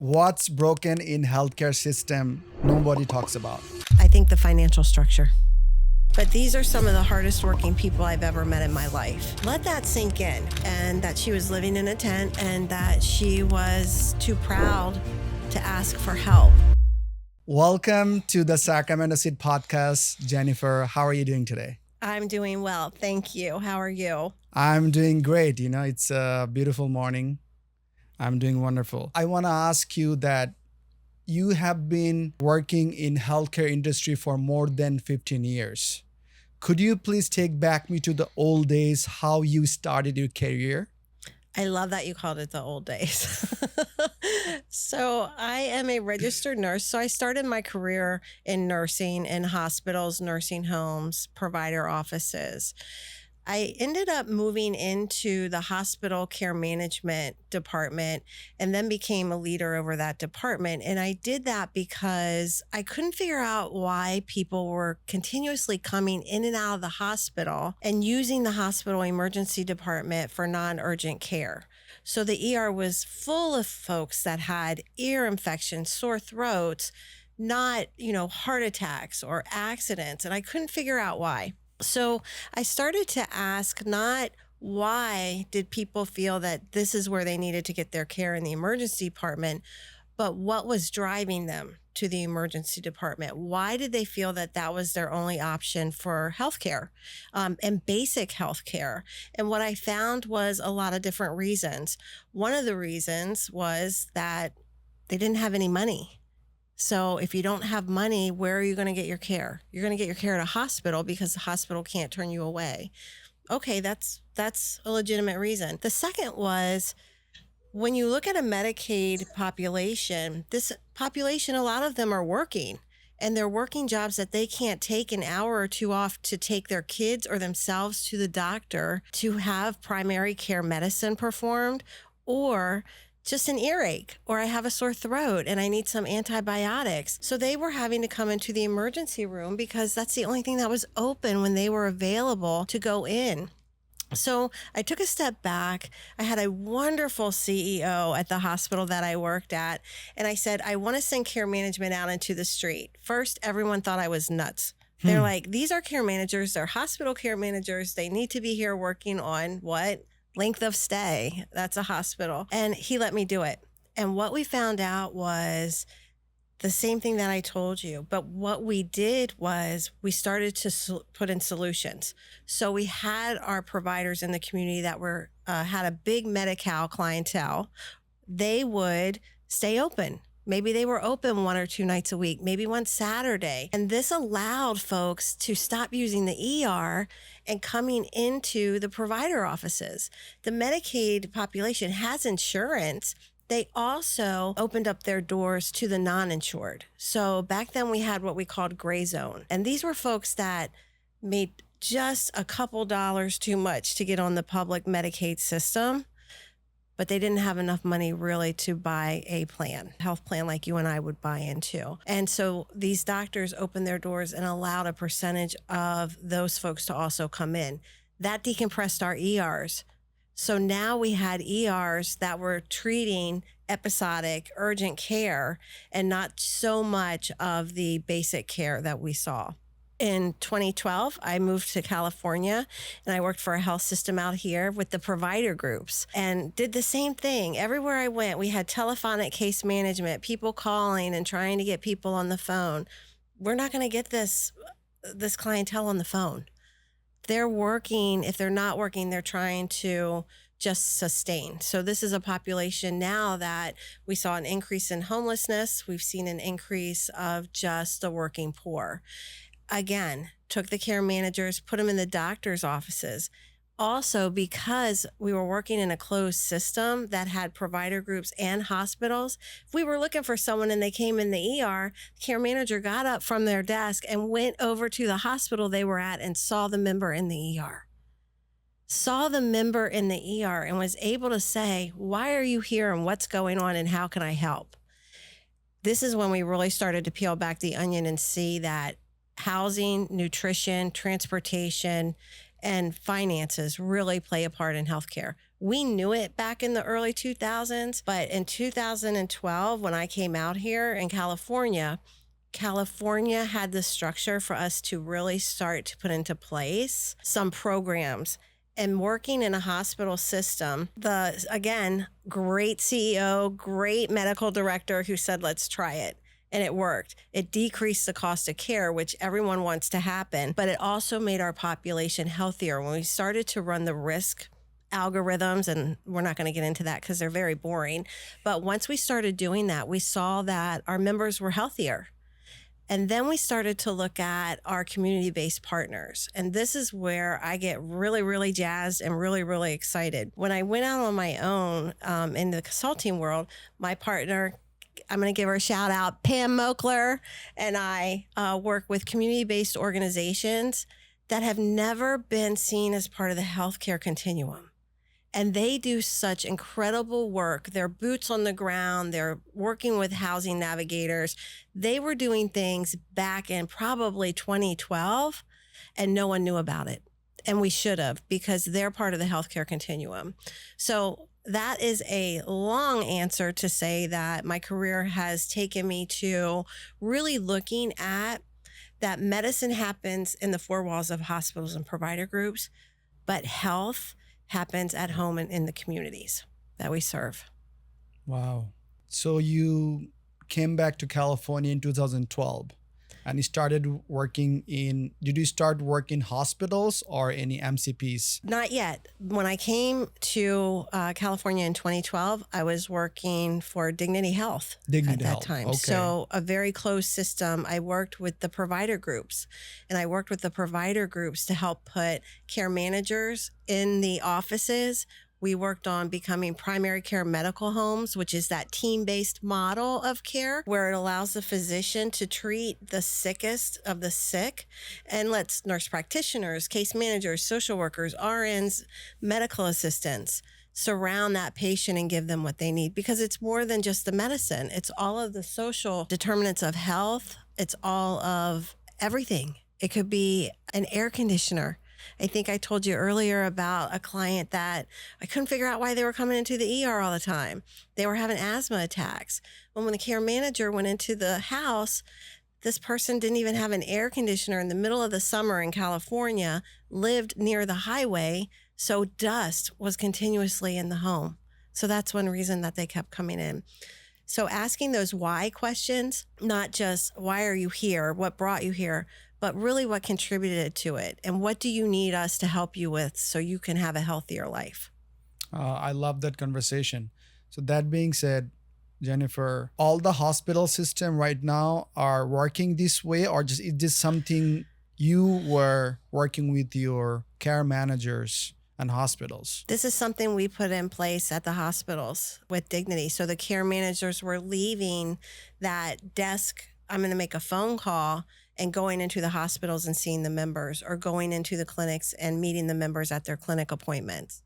What's broken in healthcare system nobody talks about? I think the financial structure. But these are some of the hardest working people I've ever met in my life. Let that sink in, and that she was living in a tent and that she was too proud to ask for help. Welcome to the Sacramento Seat podcast. Jennifer, how are you doing today? I'm doing well. Thank you. How are you? I'm doing great. It's a beautiful morning. I'm doing wonderful. I want to ask you that you have been working in healthcare industry for more than 15 years. Could you please take back me to the old days, how you started your career? I love that you called it the old days. So I am a registered nurse. So I started my career in nursing in hospitals, nursing homes, provider offices. I ended up moving into the hospital care management department and then became a leader over that department. And I did that because I couldn't figure out why people were continuously coming in and out of the hospital and using the hospital emergency department for non-urgent care. So the ER was full of folks that had ear infections, sore throats, not, heart attacks or accidents. And I couldn't figure out why. So I started to ask not why did people feel that this is where they needed to get their care in the emergency department, but what was driving them to the emergency department? Why did they feel that that was their only option for healthcare and basic healthcare? And what I found was a lot of different reasons. One of the reasons was that they didn't have any money. So if you don't have money, where are you going to get your care? You're going to get your care at a hospital because the hospital can't turn you away. Okay, that's a legitimate reason. The second was when you look at a Medicaid population, this population, a lot of them are working and they're working jobs that they can't take an hour or two off to take their kids or themselves to the doctor to have primary care medicine performed, or just an earache, or I have a sore throat and I need some antibiotics. So they were having to come into the emergency room because that's the only thing that was open when they were available to go in. So I took a step back. I had a wonderful CEO at the hospital that I worked at. And I said, I want to send care management out into the street. First, everyone thought I was nuts. They're like, these are care managers. They're hospital care managers. They need to be here working on what? Length of stay. That's a hospital. And he let me do it. And what we found out was the same thing that I told you. But what we did was we started to put in solutions. So we had our providers in the community that were had a big Medi-Cal clientele. They would stay open. Maybe they were open 1 or 2 nights a week, maybe one Saturday. And this allowed folks to stop using the ER and coming into the provider offices. The Medicaid population has insurance. They also opened up their doors to the non-insured. So back then we had what we called gray zone. And these were folks that made just a couple dollars too much to get on the public Medicaid system, but they didn't have enough money really to buy a health plan like you and I would buy into. And so these doctors opened their doors and allowed a percentage of those folks to also come in. That decompressed our ERs. So now we had ERs that were treating episodic, urgent care and not so much of the basic care that we saw. In 2012, I moved to California and I worked for a health system out here with the provider groups and did the same thing. Everywhere I went, we had telephonic case management, people calling and trying to get people on the phone. We're not going to get this clientele on the phone. They're working. If they're not working, they're trying to just sustain. So this is a population now that we saw an increase in homelessness. We've seen an increase of just the working poor. Again, took the care managers, put them in the doctor's offices. Also, because we were working in a closed system that had provider groups and hospitals, if we were looking for someone and they came in the ER, the care manager got up from their desk and went over to the hospital they were at and saw the member in the ER. Saw the member in the ER and was able to say, why are you here and what's going on and how can I help? This is when we really started to peel back the onion and see that housing, nutrition, transportation, and finances really play a part in healthcare. We knew it back in the early 2000s, but in 2012, when I came out here in California, California had the structure for us to really start to put into place some programs. And working in a hospital system, again, great CEO, great medical director who said, let's try it. And it worked. It decreased the cost of care, which everyone wants to happen, but it also made our population healthier. When we started to run the risk algorithms, and we're not going to get into that because they're very boring, but once we started doing that, we saw that our members were healthier. And then we started to look at our community-based partners. And this is where I get really, really jazzed and really, really excited. When I went out on my own in the consulting world, my partner, I'm going to give her a shout out, Pam Mokler, and I work with community-based organizations that have never been seen as part of the healthcare continuum. And they do such incredible work. They're boots on the ground. They're working with housing navigators. They were doing things back in probably 2012, and no one knew about it. And we should have, because they're part of the healthcare continuum. So that is a long answer to say that my career has taken me to really looking at that medicine happens in the four walls of hospitals and provider groups, but health happens at home and in the communities that we serve. Wow. So you came back to California in 2012 and you started working did you start working in hospitals or any MCPs? Not yet. When I came to California in 2012, I was working for Dignity Health at that time. Okay. So a very closed system. I worked with the provider groups, and I worked with the provider groups to help put care managers in the offices. We worked on becoming primary care medical homes, which is that team-based model of care where it allows the physician to treat the sickest of the sick and lets nurse practitioners, case managers, social workers, RNs, medical assistants surround that patient and give them what they need, because it's more than just the medicine. It's all of the social determinants of health. It's all of everything. It could be an air conditioner. I think I told you earlier about a client that I couldn't figure out why they were coming into the ER all the time. They were having asthma attacks. When the care manager went into the house, this person didn't even have an air conditioner in the middle of the summer in California, lived near the highway, so dust was continuously in the home. So that's one reason that they kept coming in. So asking those why questions, not just why are you here, what brought you here, but really what contributed to it, and what do you need us to help you with so you can have a healthier life. I love that conversation. So that being said, Jennifer, all the hospital system right now are working this way, or just is this something you were working with your care managers and hospitals? This is something we put in place at the hospitals with Dignity. So the care managers were leaving that desk, I'm going to make a phone call, and going into the hospitals and seeing the members, or going into the clinics and meeting the members at their clinic appointments.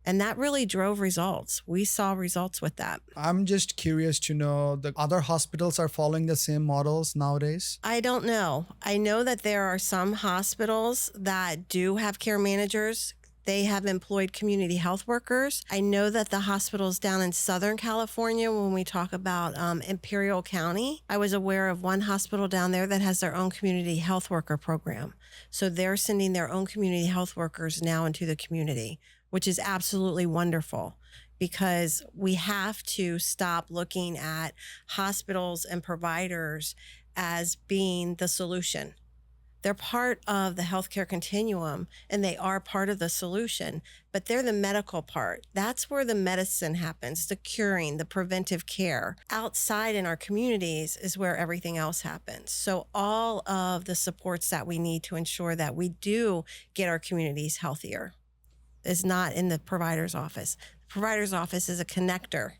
And that really drove results. We saw results with that. I'm just curious to know, the other hospitals are following the same models nowadays? I don't know. I know that there are some hospitals that do have care managers. They have employed community health workers. I know that the hospitals down in Southern California, when we talk about Imperial County, I was aware of one hospital down there that has their own community health worker program. So they're sending their own community health workers now into the community, which is absolutely wonderful, because we have to stop looking at hospitals and providers as being the solution. They're part of the healthcare continuum, and they are part of the solution, but they're the medical part. That's where the medicine happens, the curing, the preventive care. Outside in our communities is where everything else happens. So all of the supports that we need to ensure that we do get our communities healthier is not in the provider's office. The provider's office is a connector,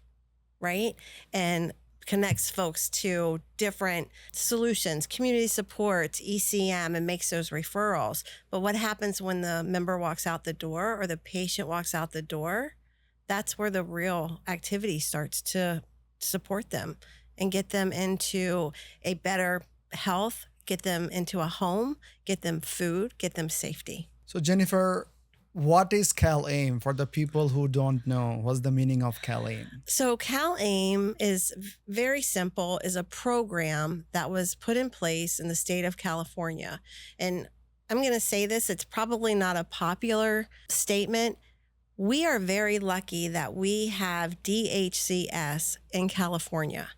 right? And connects folks to different solutions, community supports, ECM, and makes those referrals. But what happens when the member walks out the door or the patient walks out the door? That's where the real activity starts to support them and get them into a better health, get them into a home, get them food, get them safety. So Jennifer, What is CalAIM for the people who don't know? What's the meaning of CalAIM? So CalAIM is very simple, is a program that was put in place in the state of California. And I'm going to say this, it's probably not a popular statement. We are very lucky that we have DHCS in California.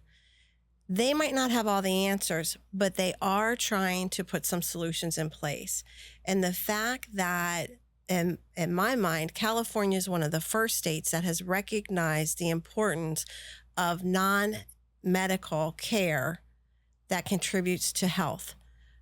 They might not have all the answers, but they are trying to put some solutions in place. And the fact that, in my mind, California is one of the first states that has recognized the importance of non-medical care that contributes to health.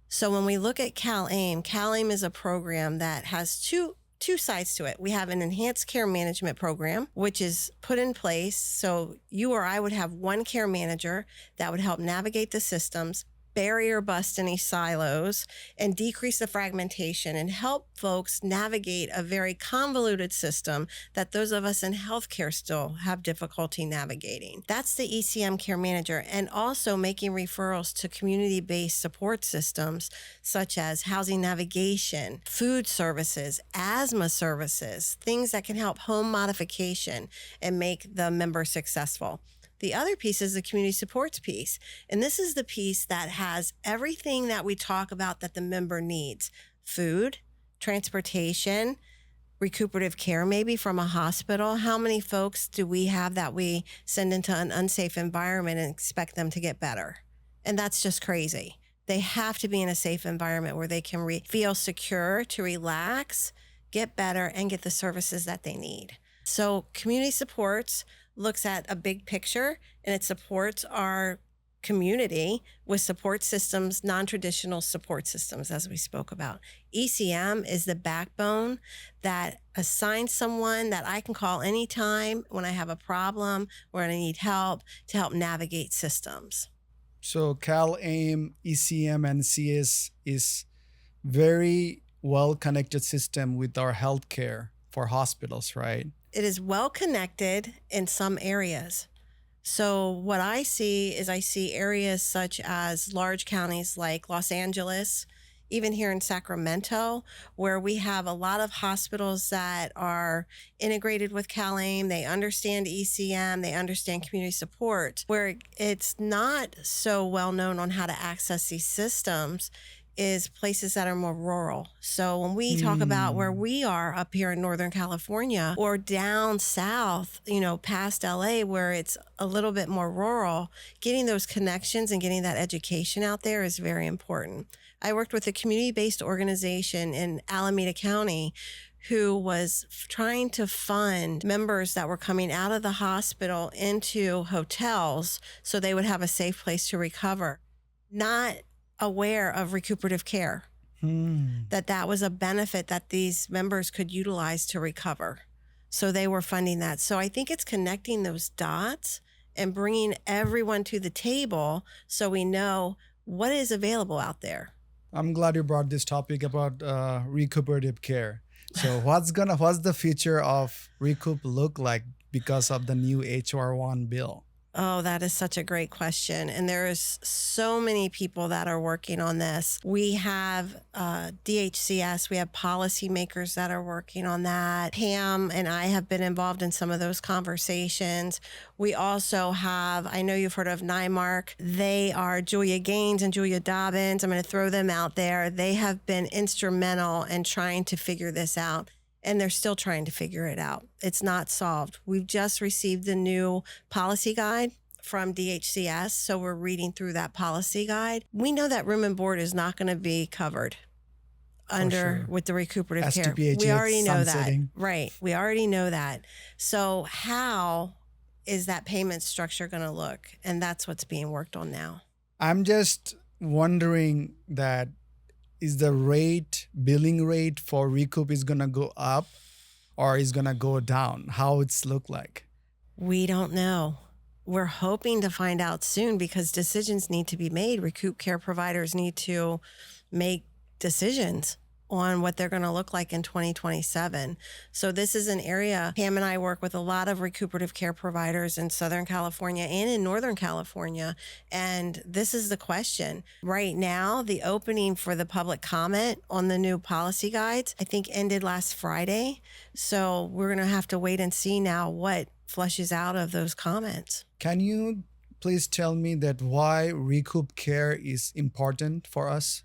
So when we look at CalAIM is a program that has two sides to it. We have an enhanced care management program, which is put in place. So you or I would have one care manager that would help navigate the systems, bury or bust any silos, and decrease the fragmentation and help folks navigate a very convoluted system that those of us in healthcare still have difficulty navigating. That's the ECM care manager, and also making referrals to community-based support systems such as housing navigation, food services, asthma services, things that can help home modification and make the member successful. The other piece is the community supports piece. And this is the piece that has everything that we talk about that the member needs: food, transportation, recuperative care, maybe from a hospital. How many folks do we have that we send into an unsafe environment and expect them to get better? And that's just crazy. They have to be in a safe environment where they can feel secure to relax, get better, and get the services that they need. So community supports looks at a big picture, and it supports our community with support systems, non-traditional support systems, as we spoke about. ECM is the backbone that assigns someone that I can call anytime when I have a problem, when I need help, to help navigate systems. So CalAIM, ECM, and CS is very well-connected system with our healthcare for hospitals, right? It is well connected in some areas. So what I see areas such as large counties like Los Angeles, even here in Sacramento, where we have a lot of hospitals that are integrated with CalAIM. They understand ECM, they understand community support. Where it's not so well known on how to access these systems is places that are more rural. So when we talk about where we are up here in Northern California or down south, past LA, where it's a little bit more rural, getting those connections and getting that education out there is very important. I worked with a community-based organization in Alameda County who was trying to fund members that were coming out of the hospital into hotels so they would have a safe place to recover. Not aware of recuperative care, that was a benefit that these members could utilize to recover. So they were funding that. So I think it's connecting those dots and bringing everyone to the table so we know what is available out there. I'm glad you brought this topic about recuperative care. So what's the future of Recoup look like because of the new HR1 bill? Oh, that is such a great question. And there's so many people that are working on this. We have DHCS, we have policymakers that are working on that. Pam and I have been involved in some of those conversations. We also have, I know you've heard of NYMARC. They are Julia Gaines and Julia Dobbins. I'm going to throw them out there. They have been instrumental in trying to figure this out. And they're still trying to figure it out. It's not solved. We've just received the new policy guide from DHCS, so we're reading through that policy guide. We know that room and board is not going to be covered with the recuperative care. We already know that. Right. We already know that. So how is that payment structure going to look? And that's what's being worked on now. I'm just wondering that is the billing rate for Recoup is going to go up or is going to go down? How it's look like? We don't know. We're hoping to find out soon because decisions need to be made. Recoup care providers need to make decisions on what they're going to look like in 2027. So this is an area, Pam and I work with a lot of recuperative care providers in Southern California and in Northern California. And this is the question. Right now, the opening for the public comment on the new policy guides, I think ended last Friday. So we're going to have to wait and see now what flushes out of those comments. Can you please tell me that why recoup care is important for us?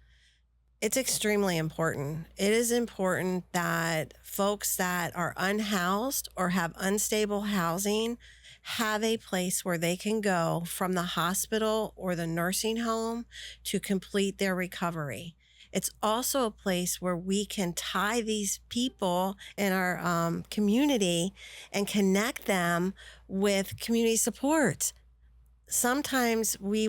It's extremely important. It is important that folks that are unhoused or have unstable housing have a place where they can go from the hospital or the nursing home to complete their recovery. It's also a place where we can tie these people in our community and connect them with community supports. Sometimes we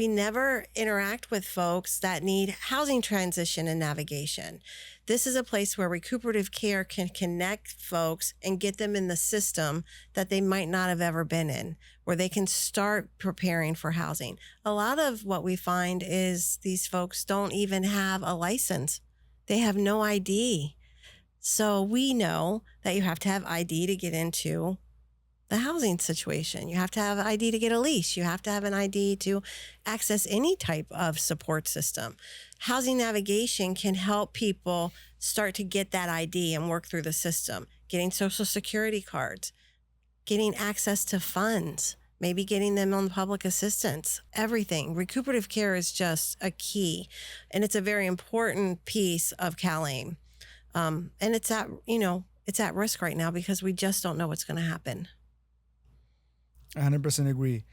never interact with folks that need housing transition and navigation. This is a place where recuperative care can connect folks and get them in the system that they might not have ever been in, where they can start preparing for housing. A lot of what we find is these folks don't even have a license. They have no ID. So we know that you have to have ID to get into the housing situation. You have to have an ID to get a lease. You have to have an ID to access any type of support system. Housing navigation can help people start to get that ID and work through the system, getting social security cards, getting access to funds, maybe getting them on public assistance, everything. Recuperative care is just a key, and it's a very important piece of CalAIM. And it's at risk right now because we just don't know what's going to happen. 100% agree.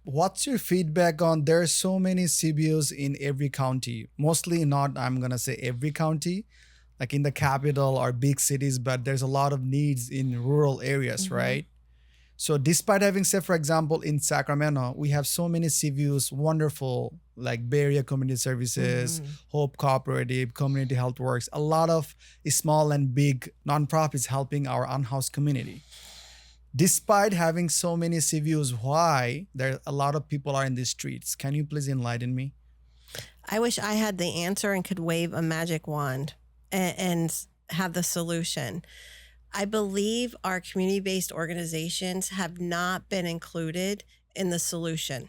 What's your feedback on there's so many CBOs in every county? Mostly not, I'm going to say every county, like in the capital or big cities, but there's a lot of needs in rural areas, right? So despite having, say, for example, in Sacramento, we have so many CBOs, wonderful, like Bay Area Community Services, Hope Cooperative, Community Health Works, a lot of small and big nonprofits helping our unhoused community. Despite having so many CBOs, why there a lot of people are in the streets? Can you please enlighten me? I wish I had the answer and could wave a magic wand and have the solution. I believe our community-based organizations have not been included in the solution.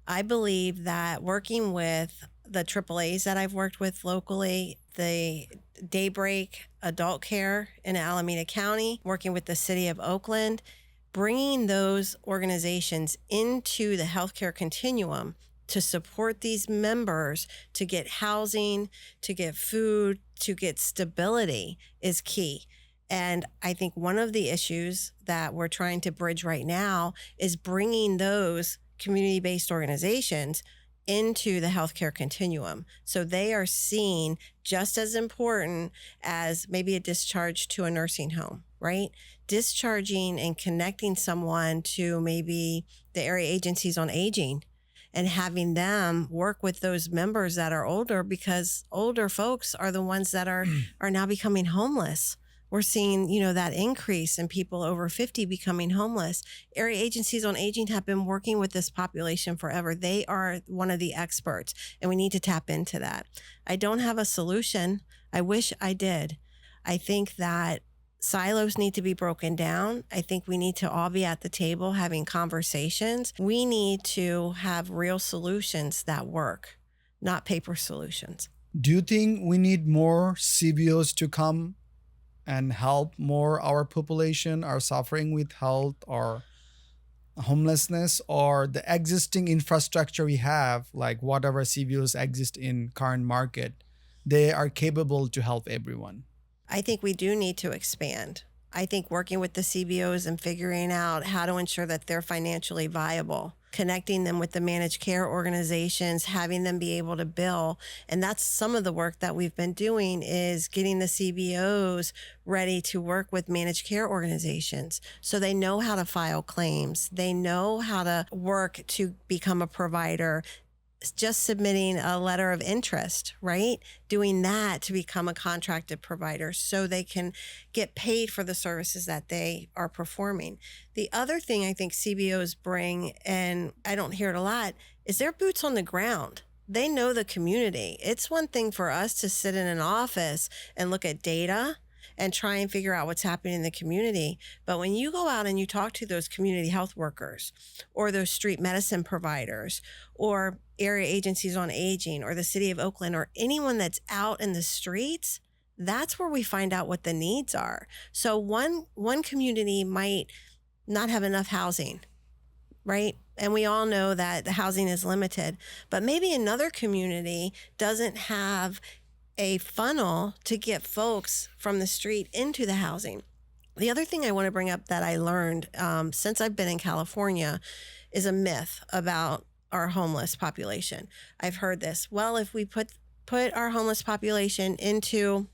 I believe that working with the AAAs that I've worked with locally, the Daybreak Adult Care in Alameda County, working with the city of Oakland, bringing those organizations into the healthcare continuum to support these members to get housing, to get food, to get stability is key. And I think one of the issues that we're trying to bridge right now is bringing those community-based organizations into the healthcare continuum. So they are seen just as important as maybe a discharge to a nursing home, right? Discharging and connecting someone to maybe the area agencies on aging and having them work with those members that are older, because older folks are the ones that are now becoming homeless. We're seeing, that increase in people over 50 becoming homeless. Area agencies on aging have been working with this population forever. They are one of the experts, and we need to tap into that. I don't have a solution. I wish I did. I think that silos need to be broken down. I think we need to all be at the table having conversations. We need to have real solutions that work, not paper solutions. Do you think we need more CBOs to come and help more our population are suffering with health or homelessness, or the existing infrastructure we have, like whatever CBOs exist in current market, they are capable to help everyone? I think we do need to expand. I think working with the CBOs and figuring out how to ensure that they're financially viable, connecting them with the managed care organizations, having them be able to bill. And that's some of the work that we've been doing, is getting the CBOs ready to work with managed care organizations. So they know how to file claims. They know how to work to become a provider. Just submitting a letter of interest, right? Doing that to become a contracted provider so they can get paid for the services that they are performing. The other thing I think CBOs bring, and I don't hear it a lot, is their boots on the ground. They know the community. It's one thing for us to sit in an office and look at data and try and figure out what's happening in the community. But when you go out and you talk to those community health workers or those street medicine providers or area agencies on aging or the city of Oakland or anyone that's out in the streets, that's where we find out what the needs are. So one community might not have enough housing, right? And we all know that the housing is limited, but maybe another community doesn't have a funnel to get folks from the street into the housing. The other thing I want to bring up that I learned since I've been in California is a myth about our homeless population. I've heard this. Well, if we put our homeless population into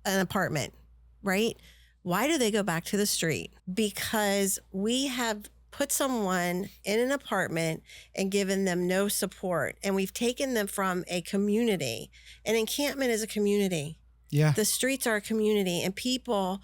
an apartment, right? Why do they go back to the street? Because we have put someone in an apartment and given them no support. And we've taken them from a community. An encampment is a community. Yeah. The streets are a community, and people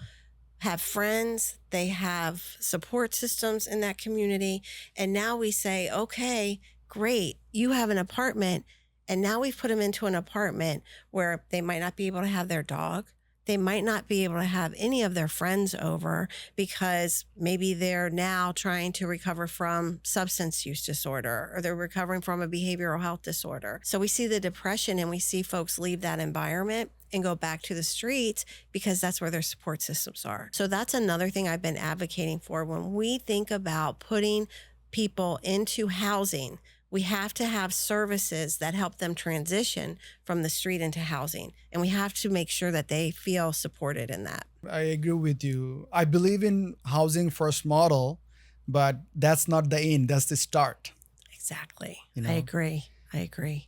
have friends, they have support systems in that community. And now we say, okay, great, you have an apartment. And now we've put them into an apartment where they might not be able to have their dog. They might not be able to have any of their friends over because maybe they're now trying to recover from substance use disorder or they're recovering from a behavioral health disorder. So we see the depression and we see folks leave that environment and go back to the streets because that's where their support systems are. So that's another thing I've been advocating for. When we think about putting people into housing, we have to have services that help them transition from the street into housing. And we have to make sure that they feel supported in that. I agree with you. I believe in housing first model, but that's not the end. That's the start. Exactly. You know? I agree.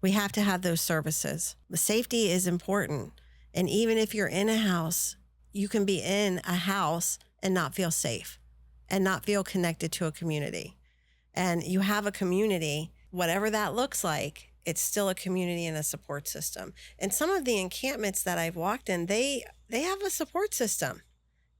We have to have those services. The safety is important. And even if you're in a house, you can be in a house and not feel safe and not feel connected to a community. And you have a community, whatever that looks like, it's still a community and a support system. And some of the encampments that I've walked in, they have a support system.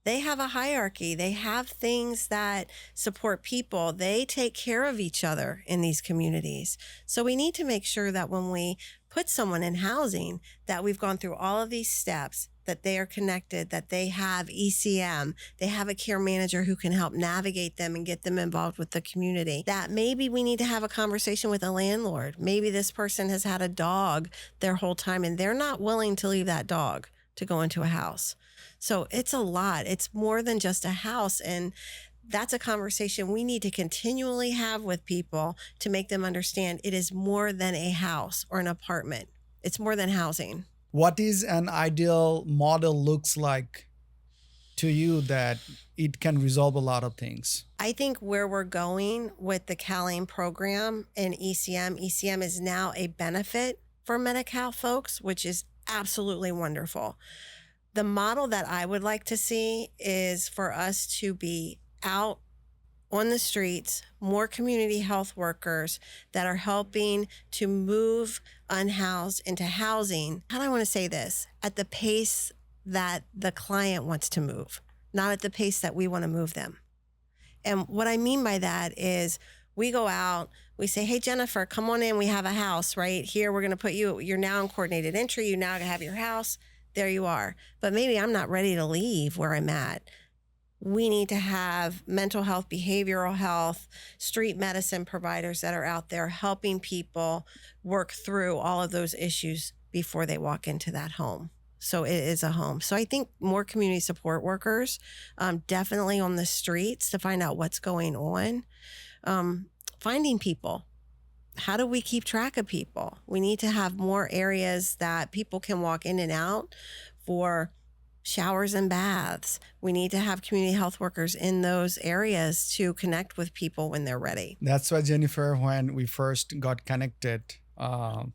They have a hierarchy. They have things that support people. They take care of each other in these communities. So we need to make sure that when we put someone in housing, that we've gone through all of these steps, that they are connected, that they have ECM, they have a care manager who can help navigate them and get them involved with the community. That maybe we need to have a conversation with a landlord. Maybe this person has had a dog their whole time and they're not willing to leave that dog to go into a house. So it's a lot. It's more than just a house. And that's a conversation we need to continually have with people to make them understand it is more than a house or an apartment. It's more than housing. What is an ideal model looks like to you that it can resolve a lot of things? I think where we're going with the CalAIM program and ECM is now a benefit for Medi-Cal folks, which is absolutely wonderful. The model that I would like to see is for us to be out on the streets, more community health workers that are helping to move unhoused into housing. How do I want to say this? At the pace that the client wants to move, not at the pace that we want to move them. And what I mean by that is we go out, we say, hey, Jennifer, come on in. We have a house right here. We're going to put you, you're now in coordinated entry. You now have your house. There you are. But maybe I'm not ready to leave where I'm at. We need to have mental health, behavioral health, street medicine providers that are out there helping people work through all of those issues before they walk into that home. So it is a home. So I think more community support workers, definitely on the streets to find out what's going on. Finding people. How do we keep track of people? We need to have more areas that people can walk in and out for showers and baths. We need to have community health workers in those areas to connect with people when they're ready. That's why, Jennifer, when we first got connected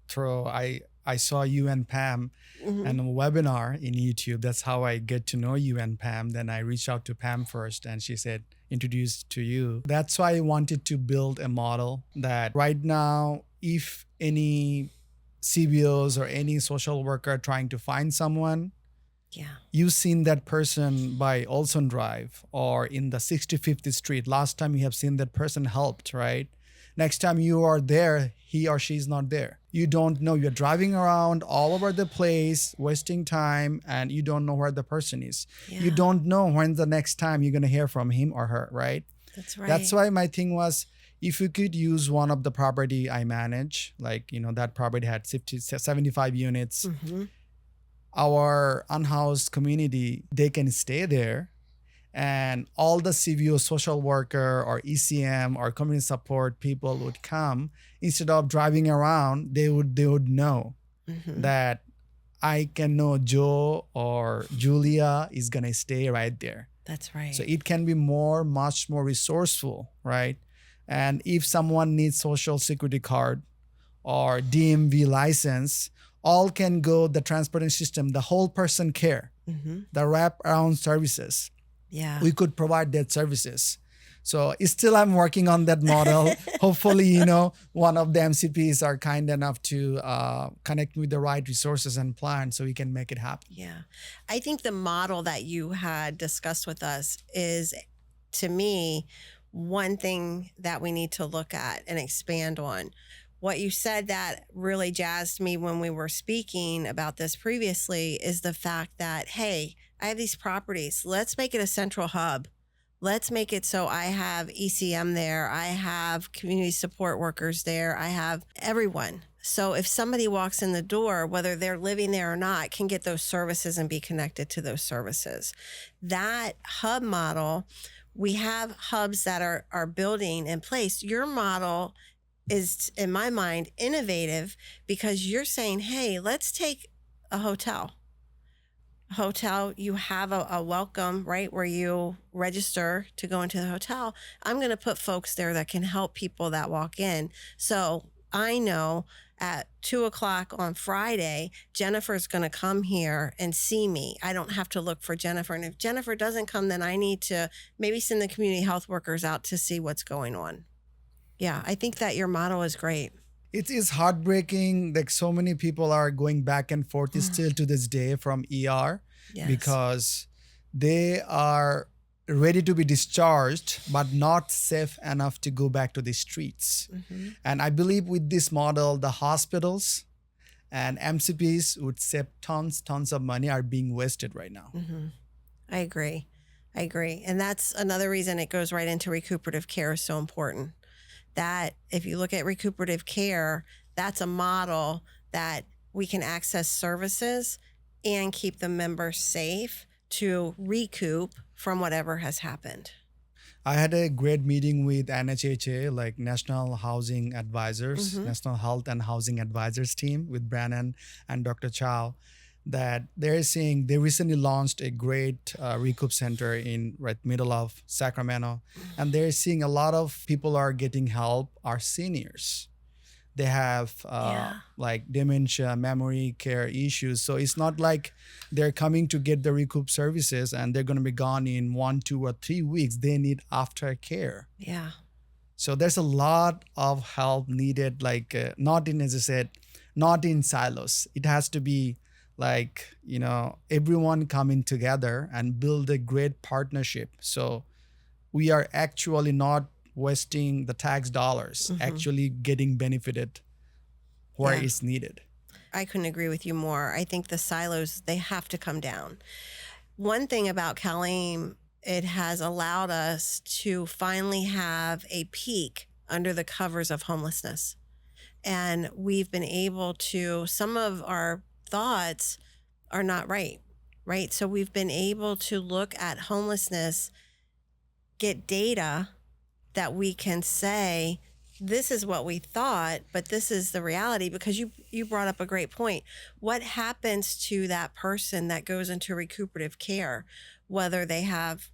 through, I saw you and Pam and a webinar in YouTube. That's how I get to know you and Pam. Then I reached out to Pam first and she said, introduced to you. That's why I wanted to build a model that right now, if any CBOs or any social worker trying to find someone, you've seen that person by Olson Drive or in the 65th Street. Last time you have seen that person helped, right? Next time you are there, he or she's not there. You don't know. You're driving around all over the place, wasting time, and you don't know where the person is. Yeah. You don't know when the next time you're going to hear from him or her, right? That's right. That's why my thing was, if you could use one of the property I manage, like, that property had 75 units, our unhoused community, they can stay there, and all the CBO, social worker or ECM or community support people would come. Instead of driving around, they would know that I can know Joe or Julia is gonna stay right there. That's right. So it can be much more resourceful, right? And if someone needs social security card or DMV license, all can go the transportation system, the whole person care, the wrap around services. Yeah. We could provide that services. So still I'm working on that model. Hopefully, one of the MCPs are kind enough to connect with the right resources and plan so we can make it happen. Yeah. I think the model that you had discussed with us is, to me, one thing that we need to look at and expand on. What you said that really jazzed me when we were speaking about this previously is the fact that, hey, I have these properties. Let's make it a central hub. Let's make it so I have ECM there. I have community support workers there. I have everyone. So if somebody walks in the door, whether they're living there or not, can get those services and be connected to those services. That hub model, we have hubs that are building in place. Your model is, in my mind, innovative because you're saying, hey, let's take a hotel. You have a welcome, right, where you register to go into the hotel. I'm going to put folks there that can help people that walk in. So I know at 2:00 on Friday, Jennifer's going to come here and see me. I don't have to look for Jennifer. And if Jennifer doesn't come, then I need to maybe send the community health workers out to see what's going on. Yeah, I think that your model is great. It is heartbreaking. Like, so many people are going back and forth still to this day from ER because they are ready to be discharged, but not safe enough to go back to the streets. And I believe with this model, the hospitals and MCPs would save tons of money are being wasted right now. I agree. And that's another reason it goes right into recuperative care is so important. That if you look at recuperative care, that's a model that we can access services and keep the members safe to recoup from whatever has happened. I had a great meeting with NHHA, like National Housing Advisors, National Health and Housing Advisors team with Brannon and Dr. Chow, that they're saying they recently launched a great recoup center in right middle of Sacramento. And they're seeing a lot of people are getting help are seniors. They have like dementia, memory care issues. So it's not like they're coming to get the recoup services and they're going to be gone in 1, 2, or 3 weeks. They need aftercare. Yeah. So there's a lot of help needed, like not in, as I said, not in silos. It has to be like, everyone coming together and build a great partnership. So we are actually not wasting the tax dollars, actually getting benefited where it's needed. I couldn't agree with you more. I think the silos, they have to come down. One thing about CalAIM, it has allowed us to finally have a peek under the covers of homelessness. And we've been able to, some of our thoughts are not right? So we've been able to look at homelessness, get data that we can say, this is what we thought, but this is the reality, because you brought up a great point. What happens to that person that goes into recuperative care, whether they have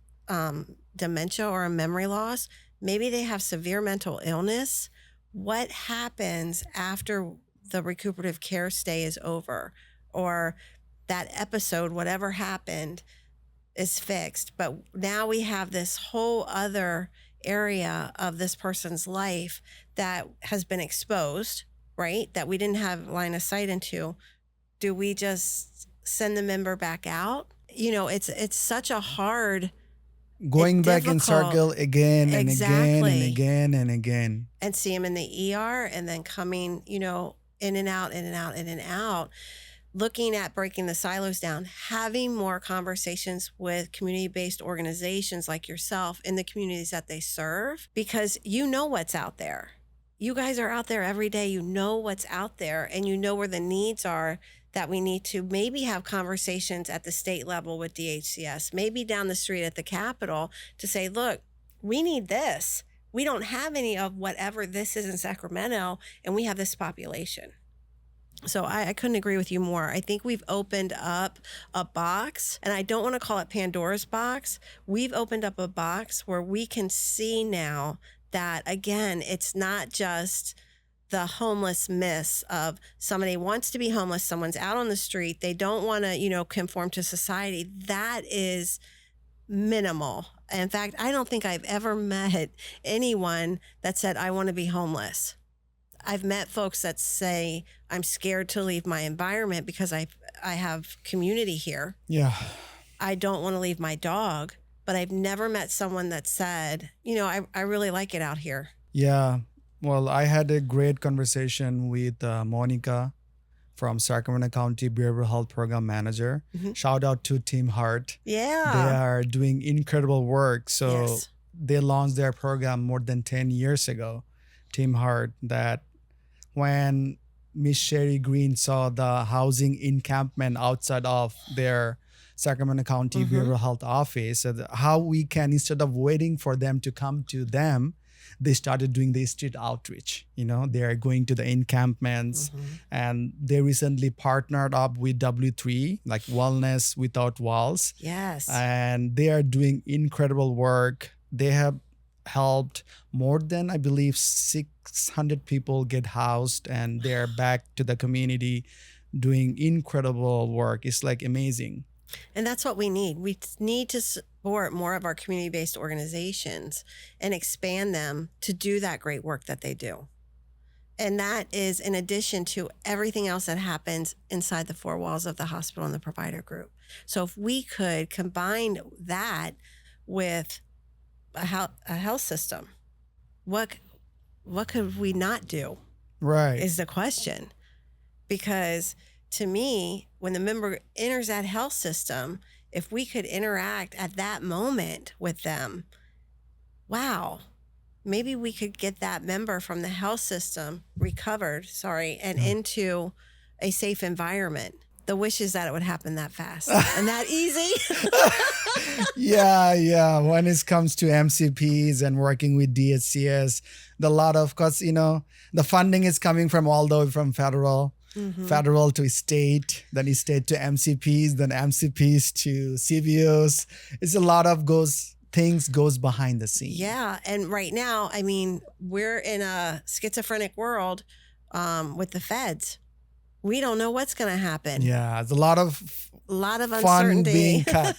dementia or a memory loss, maybe they have severe mental illness? What happens after the recuperative care stay is over, or that episode, whatever happened, is fixed? But now we have this whole other area of this person's life that has been exposed, right? That we didn't have line of sight into. Do we just send the member back out? It's such a hard Going back in difficult. circle again and again and Exactly. again and again. And see them in the ER and then coming, in and out, in and out, in and out. Looking at breaking the silos down, having more conversations with community-based organizations like yourself in the communities that they serve, because you know what's out there. You guys are out there every day. You know what's out there, and you know where the needs are that we need to maybe have conversations at the state level with DHCS, maybe down the street at the Capitol to say, look, we need this. We don't have any of whatever this is in Sacramento, and we have this population. So I couldn't agree with you more. I think we've opened up a box, and I don't want to call it Pandora's box. We've opened up a box where we can see now that, again, it's not just the homeless myths of somebody wants to be homeless, someone's out on the street, they don't want to, conform to society. That is minimal. In fact, I don't think I've ever met anyone that said, I want to be homeless. I've met folks that say, I'm scared to leave my environment because I have community here. Yeah. I don't want to leave my dog, but I've never met someone that said, I really like it out here. Yeah. Well, I had a great conversation with Monica from Sacramento County Behavioral Health Program Manager. Mm-hmm. Shout out to Team Heart. Yeah. They are doing incredible work. So Yes. they launched their program more than 10 years ago, Team Heart, that when Miss Sherry Green saw the housing encampment outside of their Sacramento County Behavioral Health Office, how we can, instead of waiting for them to come to them, they started doing the street outreach. They are going to the encampments, and they recently partnered up with W3, like Wellness Without Walls. Yes. And they are doing incredible work. They have helped more than, I believe, 600 people get housed, and they're back to the community doing incredible work. It's like amazing. And that's what we need. We need to support more of our community-based organizations and expand them to do that great work that they do. And that is in addition to everything else that happens inside the four walls of the hospital and the provider group. So if we could combine that with a health system, what could we not do? Right. Is the question. Because to me, when the member enters that health system, if we could interact at that moment with them, wow, maybe we could get that member from the health system recovered, and into a safe environment. The wish is that it would happen that fast and that easy. Yeah. When it comes to MCPs and working with DHCS, because, the funding is coming from all the way from federal to state, then state to MCPs, then MCPs to CBOs. It's a lot of things goes behind the scene. Yeah. And right now, we're in a schizophrenic world with the feds. We don't know what's going to happen. Yeah. There's a lot of fun uncertainty being cut.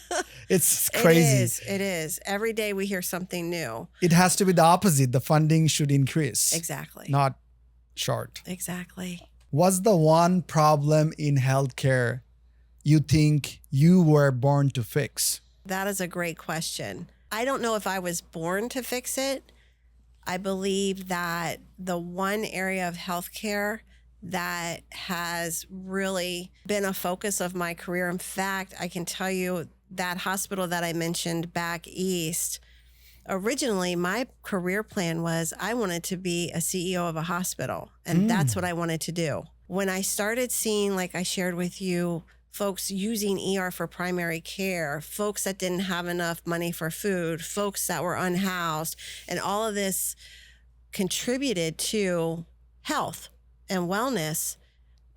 It's crazy. It is. Every day we hear something new. It has to be the opposite. The funding should increase. Exactly. Not short. Exactly. What's the one problem in healthcare you think you were born to fix? That is a great question. I don't know if I was born to fix it. I believe that the one area of healthcare that has really been a focus of my career. In fact, I can tell you that hospital that I mentioned back east, originally my career plan was I wanted to be a CEO of a hospital, and that's what I wanted to do. When I started seeing, like I shared with you, folks using ER for primary care, folks that didn't have enough money for food, folks that were unhoused, and all of this contributed to health and wellness,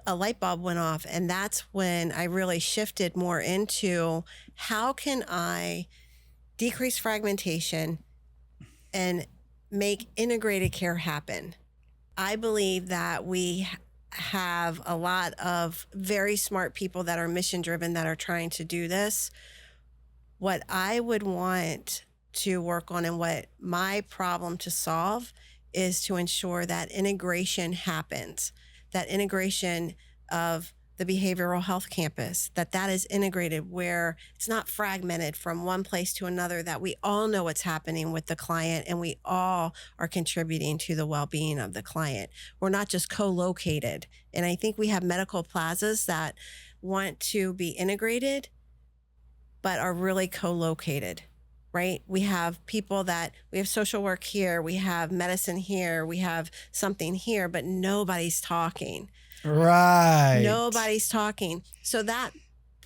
a light bulb went off. And that's when I really shifted more into how can I decrease fragmentation and make integrated care happen. I believe that we have a lot of very smart people that are mission driven that are trying to do this. What I would want to work on and what my problem to solve is to ensure that integration happens, that integration of the behavioral health campus, that is integrated, where it's not fragmented from one place to another, that we all know what's happening with the client and we all are contributing to the well-being of the client. We're not just co-located. And I think we have medical plazas that want to be integrated, but are really co-located, right? We have we have social work here, we have medicine here, we have something here, but nobody's talking. Right. Nobody's talking. So that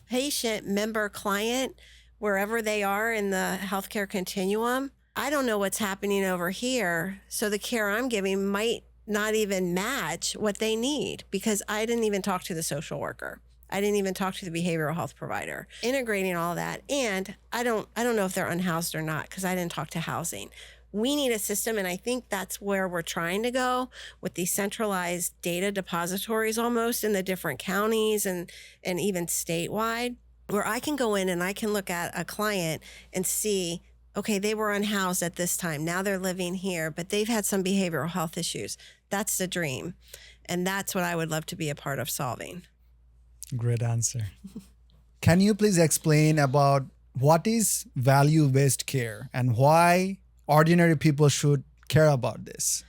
patient, member, client, wherever they are in the healthcare continuum, I don't know what's happening over here. So the care I'm giving might not even match what they need, because I didn't even talk to the social worker. I didn't even talk to the behavioral health provider. Integrating all that. And I don't know if they're unhoused or not, because I didn't talk to housing. We need a system, and I think that's where we're trying to go with these centralized data depositories almost in the different counties and even statewide, where I can go in and I can look at a client and see, okay, they were unhoused at this time. Now they're living here, but they've had some behavioral health issues. That's the dream. And that's what I would love to be a part of solving. Great answer. Can you please explain about what is value-based care and why ordinary people should care about this?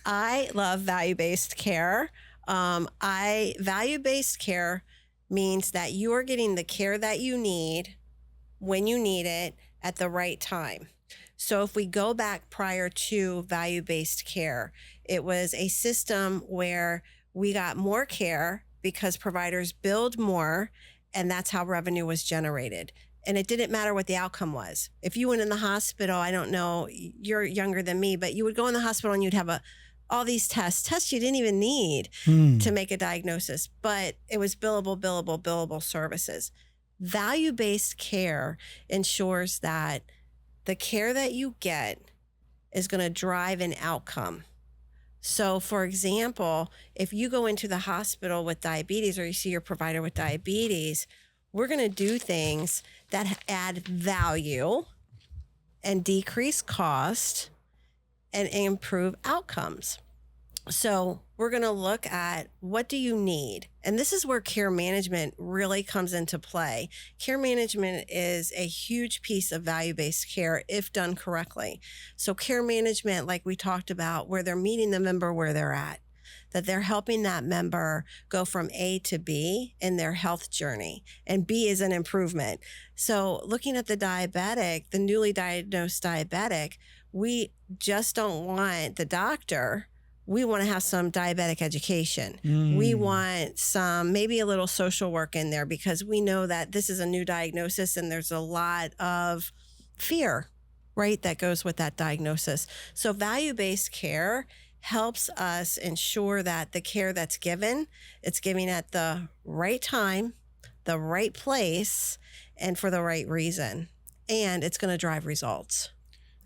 I love value-based care. Value-based care means that you are getting the care that you need when you need it at the right time. So if we go back prior to value-based care, it was a system where we got more care because providers billed more, and that's how revenue was generated. And it didn't matter what the outcome was. If you went in the hospital, I don't know, you're younger than me, but you would go in the hospital and you'd have all these tests you didn't even need to make a diagnosis, but it was billable services. Value-based care ensures that the care that you get is going to drive an outcome. So, for example, if you go into the hospital with diabetes, or you see your provider with diabetes, we're going to do things that add value and decrease cost and improve outcomes. So we're going to look at, what do you need? And this is where care management really comes into play. Care management is a huge piece of value-based care if done correctly. So care management, like we talked about, where they're meeting the member where they're at, that they're helping that member go from A to B in their health journey. And B is an improvement. So looking at the newly diagnosed diabetic, we just don't want the doctor. We want to have some diabetic education. We want maybe a little social work in there, because we know that this is a new diagnosis and there's a lot of fear, right, that goes with that diagnosis. So value-based care helps us ensure that the care that's given, it's given at the right time, the right place, and for the right reason. And it's going to drive results.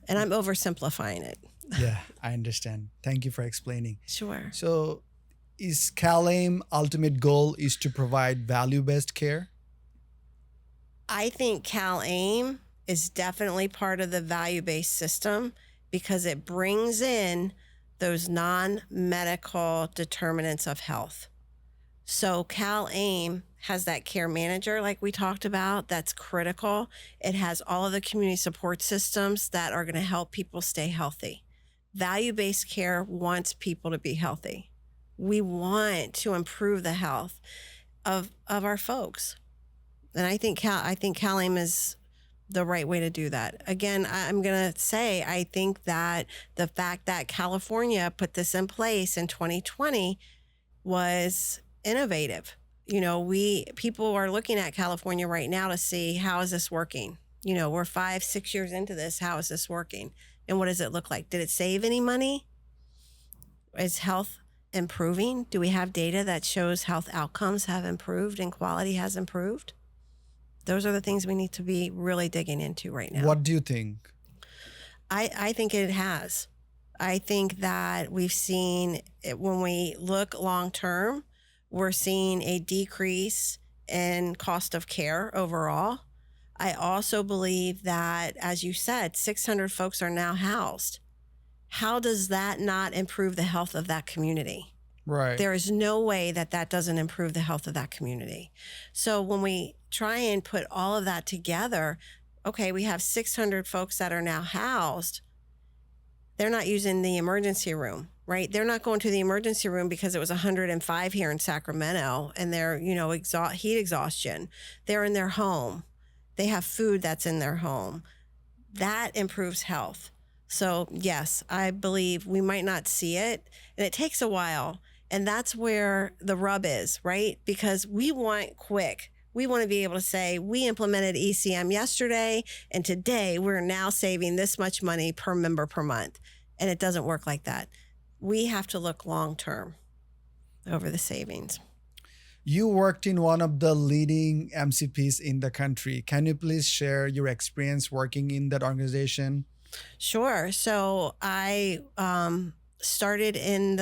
And I'm oversimplifying it. Yeah, I understand. Thank you for explaining. Sure. So is CalAIM ultimate goal is to provide value-based care? I think CalAIM is definitely part of the value-based system, because it brings in those non-medical determinants of health. So CalAIM has that care manager, like we talked about, that's critical. It has all of the community support systems that are going to help people stay healthy. Value-based care wants people to be healthy. We want to improve the health of our folks. And I think CalAIM is the right way to do that. Again, I'm going to say, I think that the fact that California put this in place in 2020 was innovative. People are looking at California right now to see, how is this working? We're 5-6 years into this. How is this working? And what does it look like? Did it save any money? Is health improving? Do we have data that shows health outcomes have improved and quality has improved? Those are the things we need to be really digging into right now. What do you think? I think it has. I think that we've seen it, when we look long term, we're seeing a decrease in cost of care overall. I also believe that, as you said, 600 folks are now housed. How does that not improve the health of that community? Right. There is no way that that doesn't improve the health of that community. So when we try and put all of that together, okay, we have 600 folks that are now housed. They're not using the emergency room, right? They're not going to the emergency room because it was 105 here in Sacramento and they're, heat exhaustion. They're in their home. They have food that's in their home. That improves health. So, yes, I believe we might not see it, and it takes a while. And that's where the rub is, right? Because we want quick. We want to be able to say, we implemented ECM yesterday, and today we're now saving this much money per member per month. And it doesn't work like that. We have to look long term over the savings. You worked in one of the leading MCPs in the country. Can you please share your experience working in that organization? Sure. So I started in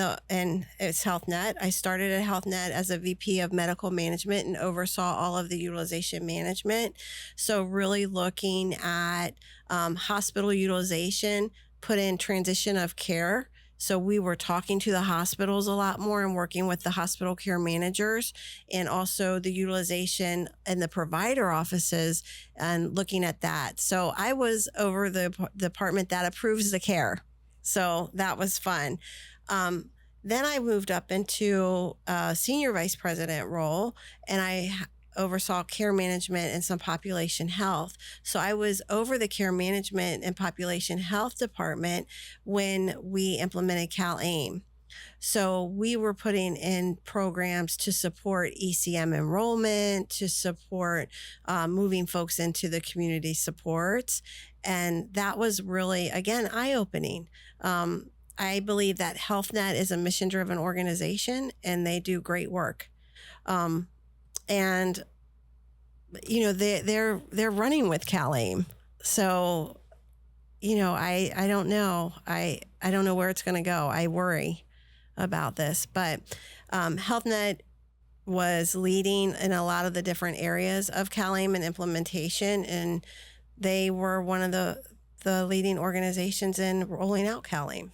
it's HealthNet. I started at HealthNet as a VP of medical management and oversaw all of the utilization management. So really looking at hospital utilization, put in transition of care. So we were talking to the hospitals a lot more and working with the hospital care managers, and also the utilization in the provider offices and looking at that. So I was over the department that approves the care. So that was fun. Then I moved up into a senior vice president role, and I oversaw care management and some population health. So I was over the care management and population health department when we implemented CalAIM. So we were putting in programs to support ECM enrollment, to support moving folks into the community supports. And that was really, again, eye-opening. I believe that HealthNet is a mission-driven organization, and they do great work. And they're running with CalAIM. So, I don't know. I don't know where it's going to go. I worry about this, but HealthNet was leading in a lot of the different areas of CalAIM and implementation, and they were one of the leading organizations in rolling out CalAIM.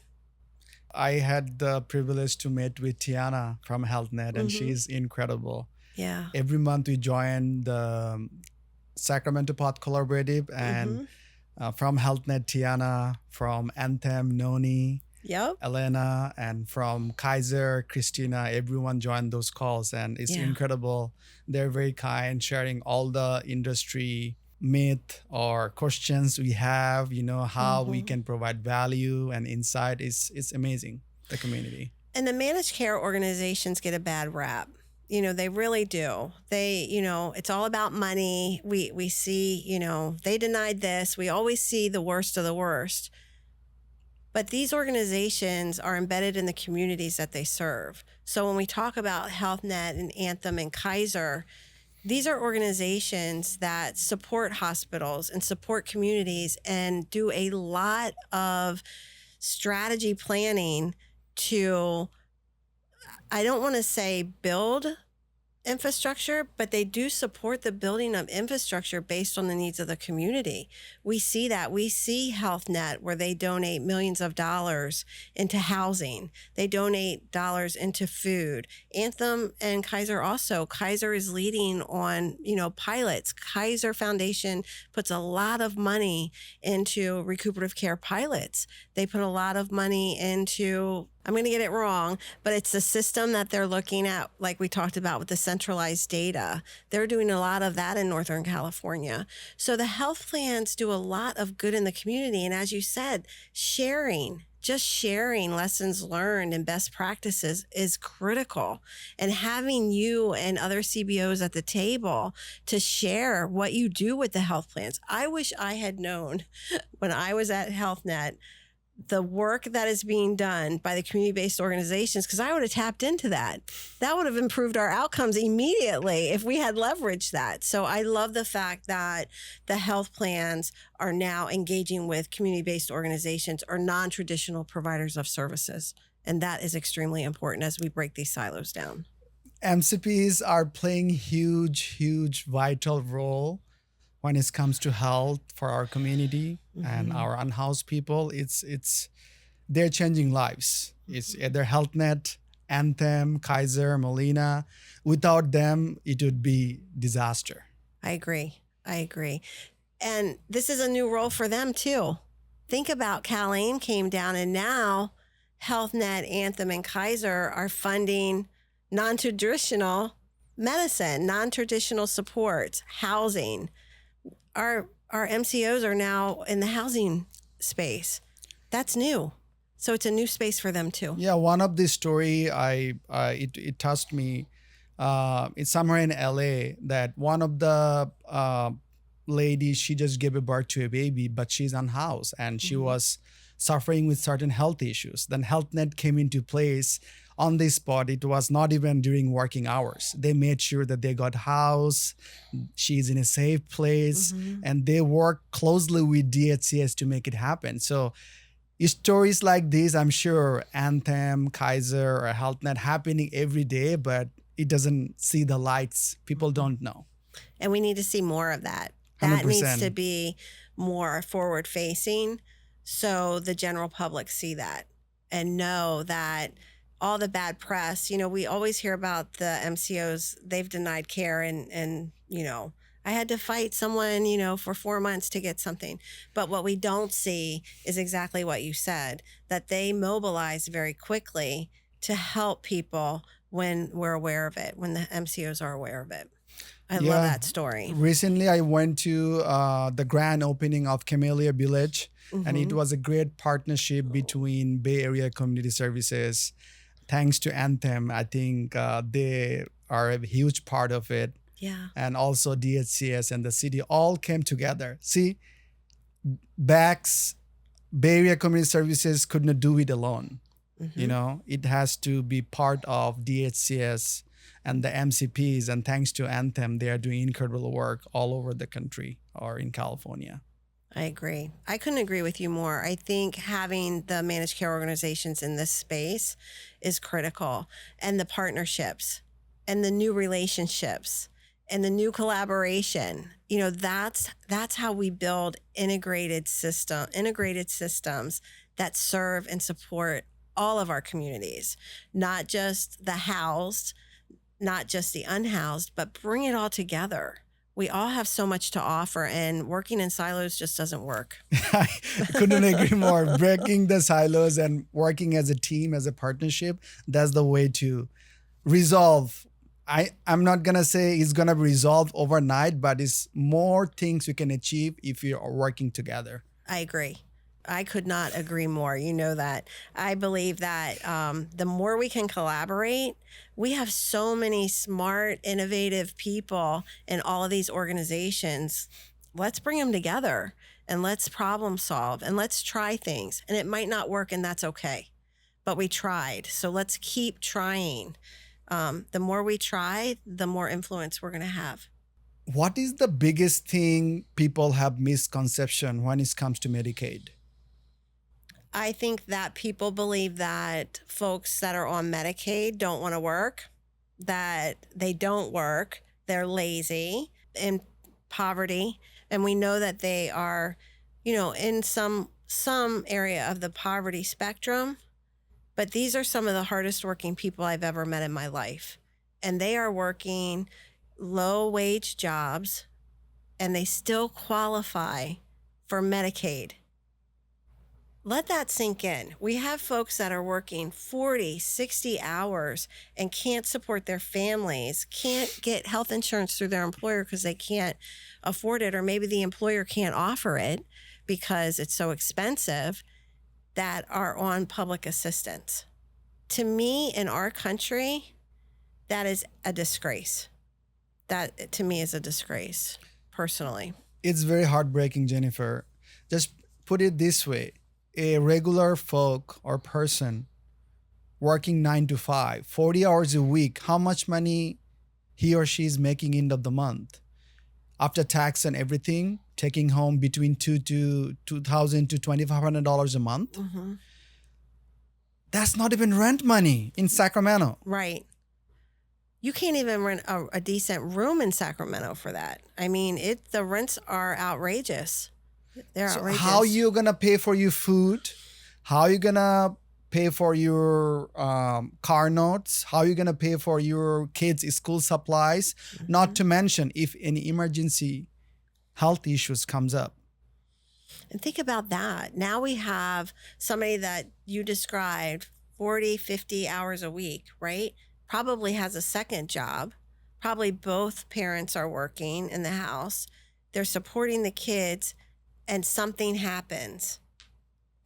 I had the privilege to meet with Tiana from HealthNet, and she's incredible. Yeah. Every month we join the Sacramento Path Collaborative, and from HealthNet, Tiana, from Anthem, Noni, Yep. Elena, and from Kaiser, Christina, everyone joined those calls, and it's incredible. They're very kind, sharing all the industry myth or questions we have, how we can provide value and insight. It's amazing, the community. And the managed care organizations get a bad rap. They really do. They, it's all about money. We see, they denied this. We always see the worst of the worst. But these organizations are embedded in the communities that they serve. So when we talk about HealthNet and Anthem and Kaiser, these are organizations that support hospitals and support communities and do a lot of strategy planning to, I don't want to say build infrastructure, but they do support the building of infrastructure based on the needs of the community. We see that. We see HealthNet, where they donate millions of dollars into housing. They donate dollars into food. Anthem and Kaiser also. Kaiser is leading on, pilots. Kaiser Foundation puts a lot of money into recuperative care pilots. They put a lot of money into, I'm going to get it wrong, but it's the system that they're looking at, like we talked about with the centralized data. They're doing a lot of that in Northern California. So the health plans do a lot of good in the community. And as you said, just sharing lessons learned and best practices is critical. And having you and other CBOs at the table to share what you do with the health plans. I wish I had known when I was at HealthNet the work that is being done by the community-based organizations, because I would have tapped into that. That would have improved our outcomes immediately if we had leveraged that. So I love the fact that the health plans are now engaging with community-based organizations or non-traditional providers of services. And that is extremely important as we break these silos down. MCPs are playing huge, vital role when it comes to health for our community and our unhoused people. They're changing lives. It's either HealthNet, Anthem, Kaiser, Molina. Without them, it would be disaster. I agree. I agree. And this is a new role for them too. Think about CalAIM came down and now HealthNet, Anthem, and Kaiser are funding non-traditional medicine, non-traditional support, housing. Our MCOs are now in the housing space. That's new. So it's a new space for them too. Yeah, one of the story it touched me. It's somewhere in LA that one of the ladies, she just gave a birth to a baby, but she's unhoused and she was suffering with certain health issues. Then HealthNet came into place on the spot. It was not even during working hours. They made sure that they got housed, she's in a safe place, and they work closely with DHCS to make it happen. So stories like this, I'm sure Anthem, Kaiser, or HealthNet happening every day, but it doesn't see the lights. People don't know. And we need to see more of that. That 100%. needs to be more forward facing so the general public see that and know that all the bad press, we always hear about the MCOs, they've denied care and I had to fight someone, for 4 months to get something. But what we don't see is exactly what you said, that they mobilize very quickly to help people when we're aware of it, when the MCOs are aware of it. I love that story. Recently, I went to the grand opening of Camellia Village, and it was a great partnership between Bay Area Community Services. Thanks to Anthem, I think they are a huge part of it. Yeah. And also DHCS and the city all came together. See, Bay Area Community Services could not do it alone. It has to be part of DHCS and the MCPs. And thanks to Anthem, they are doing incredible work all over the country or in California. I agree. I couldn't agree with you more. I think having the managed care organizations in this space is critical, and the partnerships and the new relationships and the new collaboration. That's how we build integrated systems that serve and support all of our communities, not just the housed, not just the unhoused, but bring it all together. We all have so much to offer, and working in silos just doesn't work. I couldn't agree more. Breaking the silos and working as a team, as a partnership, that's the way to resolve. I'm not going to say it's going to be resolved overnight, but it's more things we can achieve if we are working together. I agree. I could not agree more. You know that. I believe that the more we can collaborate, we have so many smart, innovative people in all of these organizations. Let's bring them together and let's problem solve and let's try things. And it might not work, and that's okay. But we tried. So let's keep trying. The more we try, the more influence we're going to have. What is the biggest thing people have misconception when it comes to Medicaid? I think that people believe that folks that are on Medicaid don't want to work, that they don't work, they're lazy, in poverty, and we know that they are, in some area of the poverty spectrum, but these are some of the hardest working people I've ever met in my life, and they are working low wage jobs, and they still qualify for Medicaid. Let that sink in. We have folks that are working 40, 60 hours and can't support their families, can't get health insurance through their employer because they can't afford it, or maybe the employer can't offer it because it's so expensive, that are on public assistance. To me, in our country, that is a disgrace. That, to me, is a disgrace, personally. It's very heartbreaking, Jennifer. Just put it this way. A regular folk or person working 9 to 5, 40 hours a week, how much money he or she is making end of the month? After tax and everything, taking home between $2,000 to $2,500 a month. Mm-hmm. That's not even rent money in Sacramento. Right. You can't even rent a decent room in Sacramento for that. I mean, the rents are outrageous. They're outrageous. How you gonna pay for your food? How you gonna pay for your car notes? How are you going to pay for your kids' school supplies? Not to mention if any emergency health issues comes up. And think about that. Now we have somebody that you described 40, 50 hours a week, right? Probably has a second job. Probably both parents are working in the house. They're supporting the kids and something happens.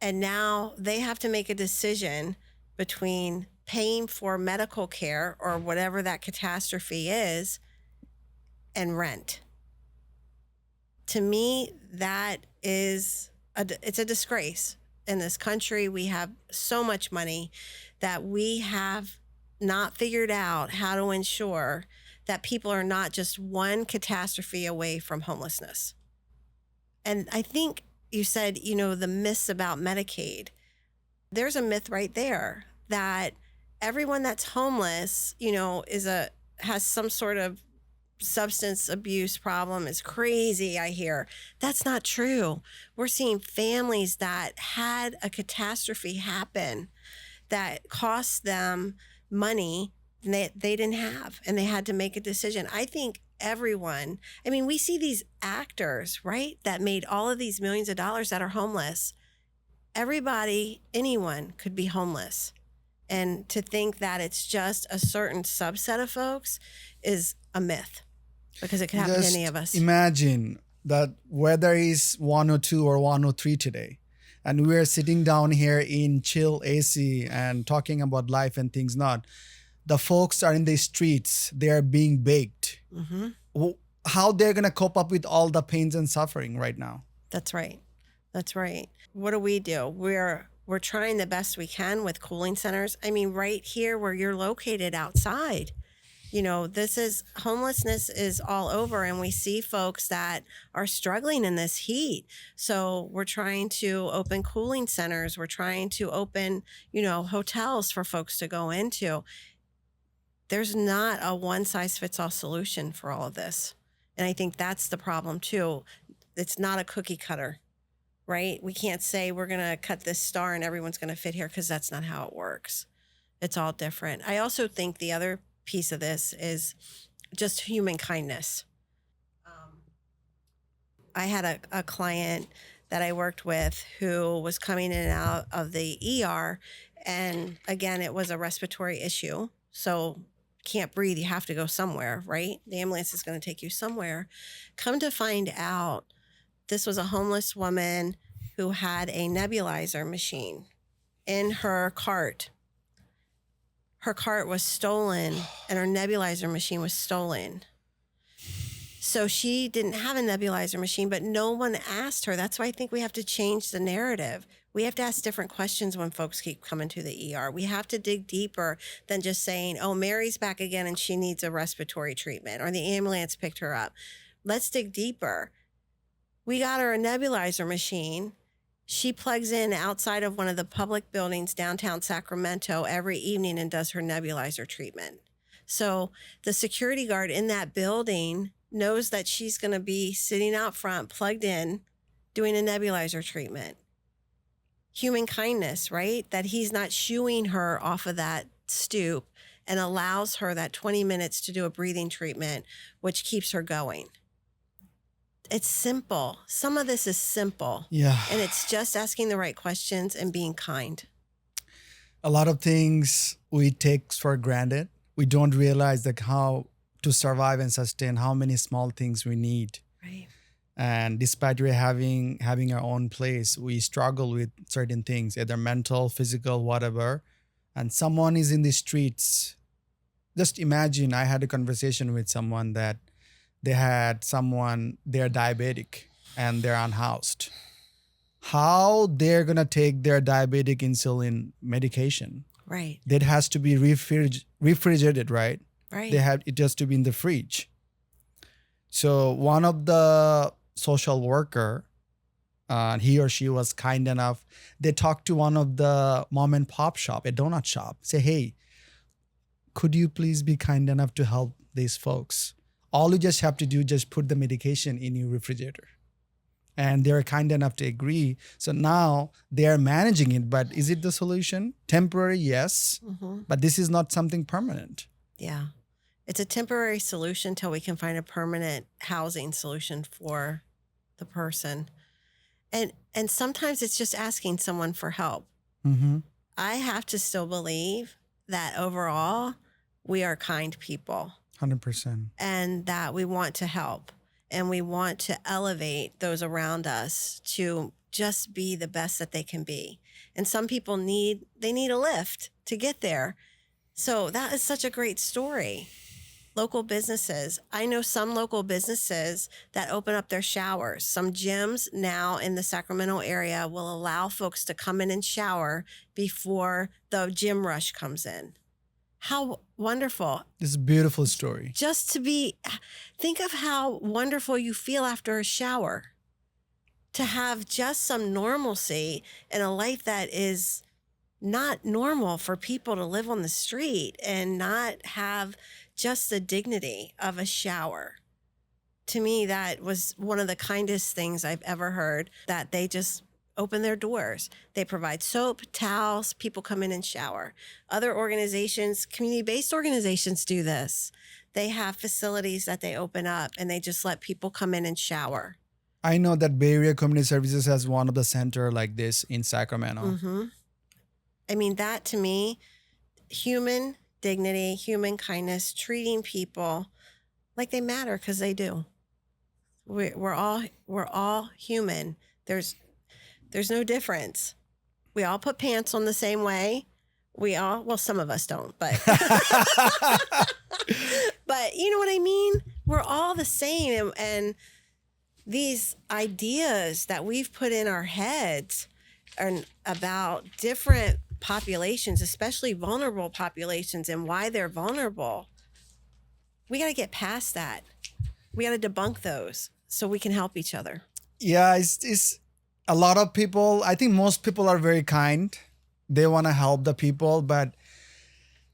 And now they have to make a decision between paying for medical care or whatever that catastrophe is and rent. To me, that is it's a disgrace. In this country, we have so much money that we have not figured out how to ensure that people are not just one catastrophe away from homelessness. And I think you said, the myths about Medicaid. There's a myth right there that everyone that's homeless, has some sort of substance abuse problem, is crazy, I hear. That's not true. We're seeing families that had a catastrophe happen that cost them money they didn't have, and they had to make a decision. I think everyone, we see these actors, right, that made all of these millions of dollars that are homeless. Everybody, anyone could be homeless. And to think that it's just a certain subset of folks is a myth, because it could happen to any of us. Imagine that weather is 102 or 103 today, and we're sitting down here in chill AC and talking about life and things not. The folks are in the streets. They are being baked. Mm-hmm. How they're going to cope up with all the pains and suffering right now? That's right. That's right. What do? We're trying the best we can with cooling centers. Right here where you're located outside, homelessness is all over, and we see folks that are struggling in this heat. So we're trying to open cooling centers. We're trying to open, hotels for folks to go into. There's not a one-size-fits-all solution for all of this. And I think that's the problem too. It's not a cookie cutter, right? We can't say we're going to cut this star and everyone's going to fit here, because that's not how it works. It's all different. I also think the other piece of this is just human kindness. I had a client that I worked with who was coming in and out of the ER. And again, it was a respiratory issue. So can't breathe, you have to go somewhere, right? The ambulance is going to take you somewhere. Come to find out, this was a homeless woman who had a nebulizer machine in her cart. Her cart was stolen and her nebulizer machine was stolen. So she didn't have a nebulizer machine, but no one asked her. That's why I think we have to change the narrative. We have to ask different questions when folks keep coming to the ER. We have to dig deeper than just saying, oh, Mary's back again and she needs a respiratory treatment, or the ambulance picked her up. Let's dig deeper. We got her a nebulizer machine. She plugs in outside of one of the public buildings downtown Sacramento every evening and does her nebulizer treatment. So the security guard in that building knows that she's going to be sitting out front, plugged in, doing a nebulizer treatment. Human kindness, right? That he's not shooing her off of that stoop and allows her that 20 minutes to do a breathing treatment, which keeps her going. It's simple. Some of this is simple. Yeah. And it's just asking the right questions and being kind. A lot of things we take for granted. We don't realize how to survive and sustain, how many small things we need. Right. And despite we having our own place, we struggle with certain things, either mental, physical, whatever. And someone is in the streets. Just imagine, I had a conversation with someone that they're diabetic and they're unhoused. How they're going to take their diabetic insulin medication? Right. That has to be refrigerated, right? Right. It has to be in the fridge. So one of the social worker, he or she was kind enough. They talked to one of the mom and pop shop, a donut shop. Say, hey, could you please be kind enough to help these folks? All you just have to do, just put the medication in your refrigerator. and they're kind enough to agree. So now they are managing it. But is it the solution? Temporary, yes. But this is not something permanent. Yeah. It's a temporary solution till we can find a permanent housing solution for the person. And sometimes it's just asking someone for help. Mm-hmm. I have to still believe that overall we are kind people 100%. and that we want to help and we want to elevate those around us to just be the best that they can be. And some people need a lift to get there. So that is such a great story. Local businesses. I know some local businesses that open up their showers. Some gyms now in the Sacramento area will allow folks to come in and shower before the gym rush comes in. How wonderful. This is a beautiful story. Just to think of how wonderful you feel after a shower. To have just some normalcy in a life that is not normal for people to live on the street and not have just the dignity of a shower. To me, that was one of the kindest things I've ever heard, that they just open their doors. They provide soap, towels, people come in and shower. Other organizations, community-based organizations do this. They have facilities that they open up and they just let people come in and shower. I know that Bay Area Community Services has one of the center like this in Sacramento. Mm-hmm. I mean, that to me, human dignity, human kindness, treating people like they matter, because they do. We're all human. There's no difference. We all put pants on the same way. Well, some of us don't, but but you know what I mean? We're all the same. And these ideas that we've put in our heads are about different populations, especially vulnerable populations, and why they're vulnerable. We got to get past that. We got to debunk those so we can help each other. Yeah, it's a lot of people. I think most people are very kind. They want to help the people, but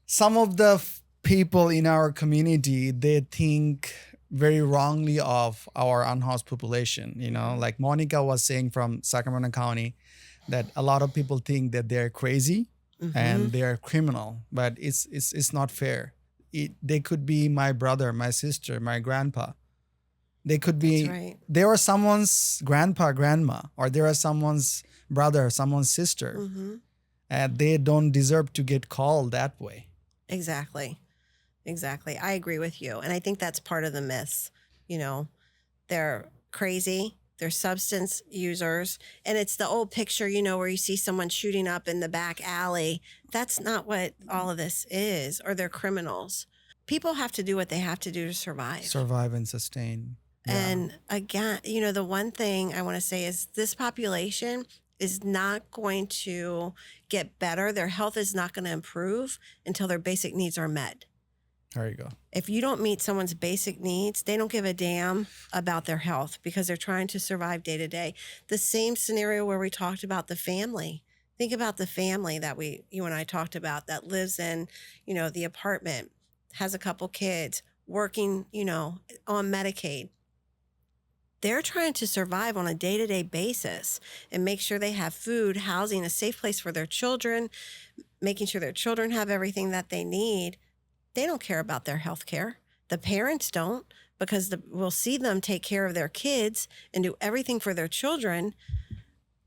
some of the people in our community, they think very wrongly of our unhoused population. You know, like Monica was saying from Sacramento County, that a lot of people think that they're crazy and they're criminal, but it's not fair. They could be my brother, my sister, my grandpa. They could be, right. They are someone's grandpa, grandma, or they are someone's brother, someone's sister. And they don't deserve to get called that way. Exactly. I agree with you. And I think that's part of the myths. You know, they're crazy. They're substance users. And it's the old picture, you know, where you see someone shooting up in the back alley. That's not what all of this is. Or they're criminals. People have to do what they have to do to survive. Survive and sustain. Yeah. And again, you know, the one thing I want to say is this population is not going to get better. Their health is not going to improve until their basic needs are met. There you go. If you don't meet someone's basic needs, they don't give a damn about their health because they're trying to survive day to day. The same scenario where we talked about the family. Think about the family that you and I talked about that lives in, you know, the apartment, has a couple kids, working, you know, on Medicaid. They're trying to survive on a day-to-day basis and make sure they have food, housing, a safe place for their children, making sure their children have everything that they need. They don't care about their health care. The parents don't, because we'll see them take care of their kids and do everything for their children.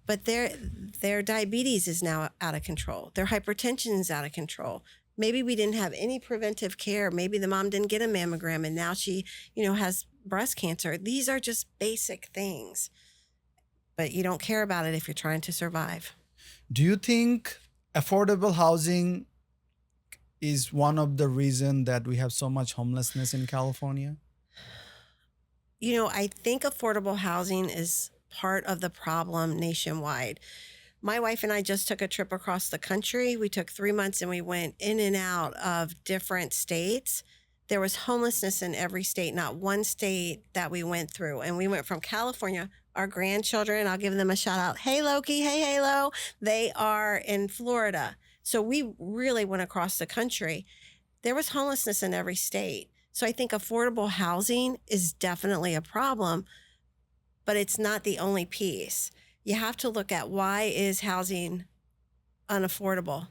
But their diabetes is now out of control. Their hypertension is out of control. Maybe we didn't have any preventive care. Maybe the mom didn't get a mammogram and now she, you know, has breast cancer. These are just basic things. But you don't care about it if you're trying to survive. Do you think affordable housing is one of the reasons that we have so much homelessness in California? You know, I think affordable housing is part of the problem nationwide. My wife and I just took a trip across the country. We took 3 months and we went in and out of different states. There was homelessness in every state, not one state that we went through. And we went from California. Our grandchildren, I'll give them a shout out. Hey, Loki. Hey, Halo. They are in Florida. So we really went across the country. There was homelessness in every state. So I think affordable housing is definitely a problem. but it's not the only piece. You have to look at, why is housing unaffordable?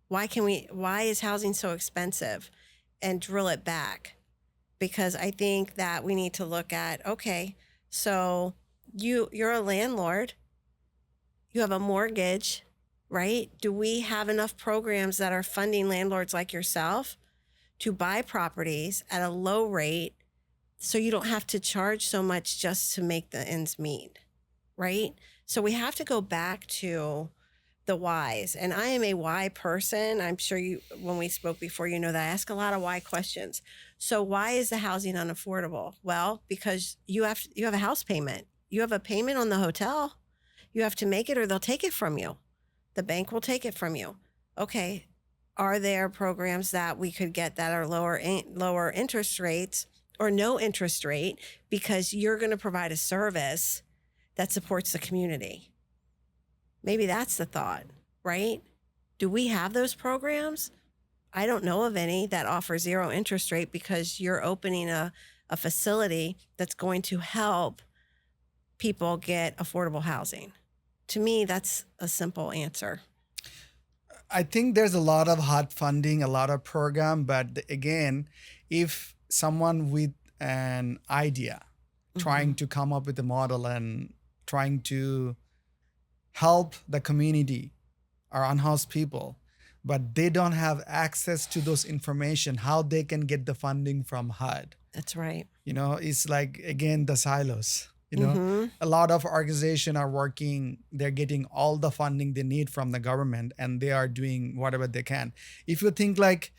Why is housing so expensive, and drill it back? Because I think that we need to look at, okay, so you're a landlord, you have a mortgage, right? Do we have enough programs that are funding landlords like yourself to buy properties at a low rate so you don't have to charge so much just to make the ends meet, right? So we have to go back to the whys. And I am a why person. I'm sure you, when we spoke before, you know that I ask a lot of why questions. So why is the housing unaffordable? Well, because you have a house payment. You have a payment on the hotel. You have to make it, or they'll take it from you. The bank will take it from you. Okay. Are there programs that we could get that are lower interest rates, or no interest rate, because you're going to provide a service that supports the community? Maybe that's the thought, right? Do we have those programs? I don't know of any that offer zero interest rate because you're opening a facility that's going to help people get affordable housing. To me, that's a simple answer. I think there's a lot of hot funding, a lot of program, but again, if someone with an idea trying to come up with a model and trying to help the community or unhoused people, but they don't have access to those information, how they can get the funding from HUD. That's right. It's like, again, the silos. A lot of organizations are working, they're getting all the funding they need from the government, and they are doing whatever they can. If you think, like,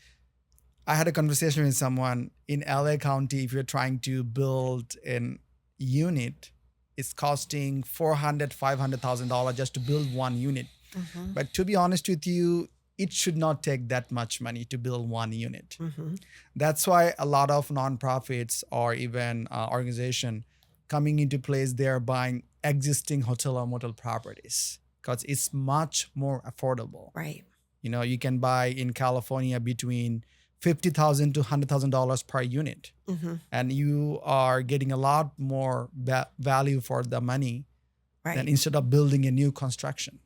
I had a conversation with someone in LA County, if you're trying to build an unit, it's costing $400,000, $500,000 just to build one unit. But to be honest with you, it should not take that much money to build one unit. That's why a lot of nonprofits or even organization coming into place, they're buying existing hotel or motel properties because it's much more affordable. Right. You can buy in California between $50,000 to $100,000 per unit. And you are getting a lot more value for the money than instead of building a new construction.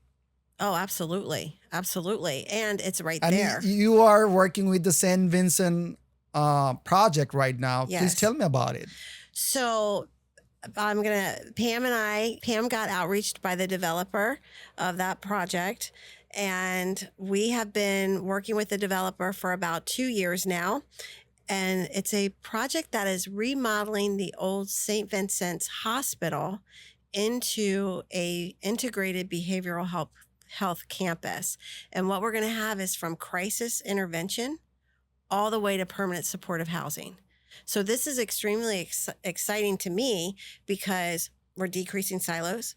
Oh, absolutely. Absolutely. And it's right And there. you are working with the St. Vincent project right now. Yes. Please tell me about it. So Pam got outreached by the developer of that project. And we have been working with the developer for about 2 years now. And it's a project that is remodeling the old St. Vincent's Hospital into a integrated behavioral health campus. And what we're going to have is from crisis intervention all the way to permanent supportive housing. So this is extremely exciting to me because we're decreasing silos,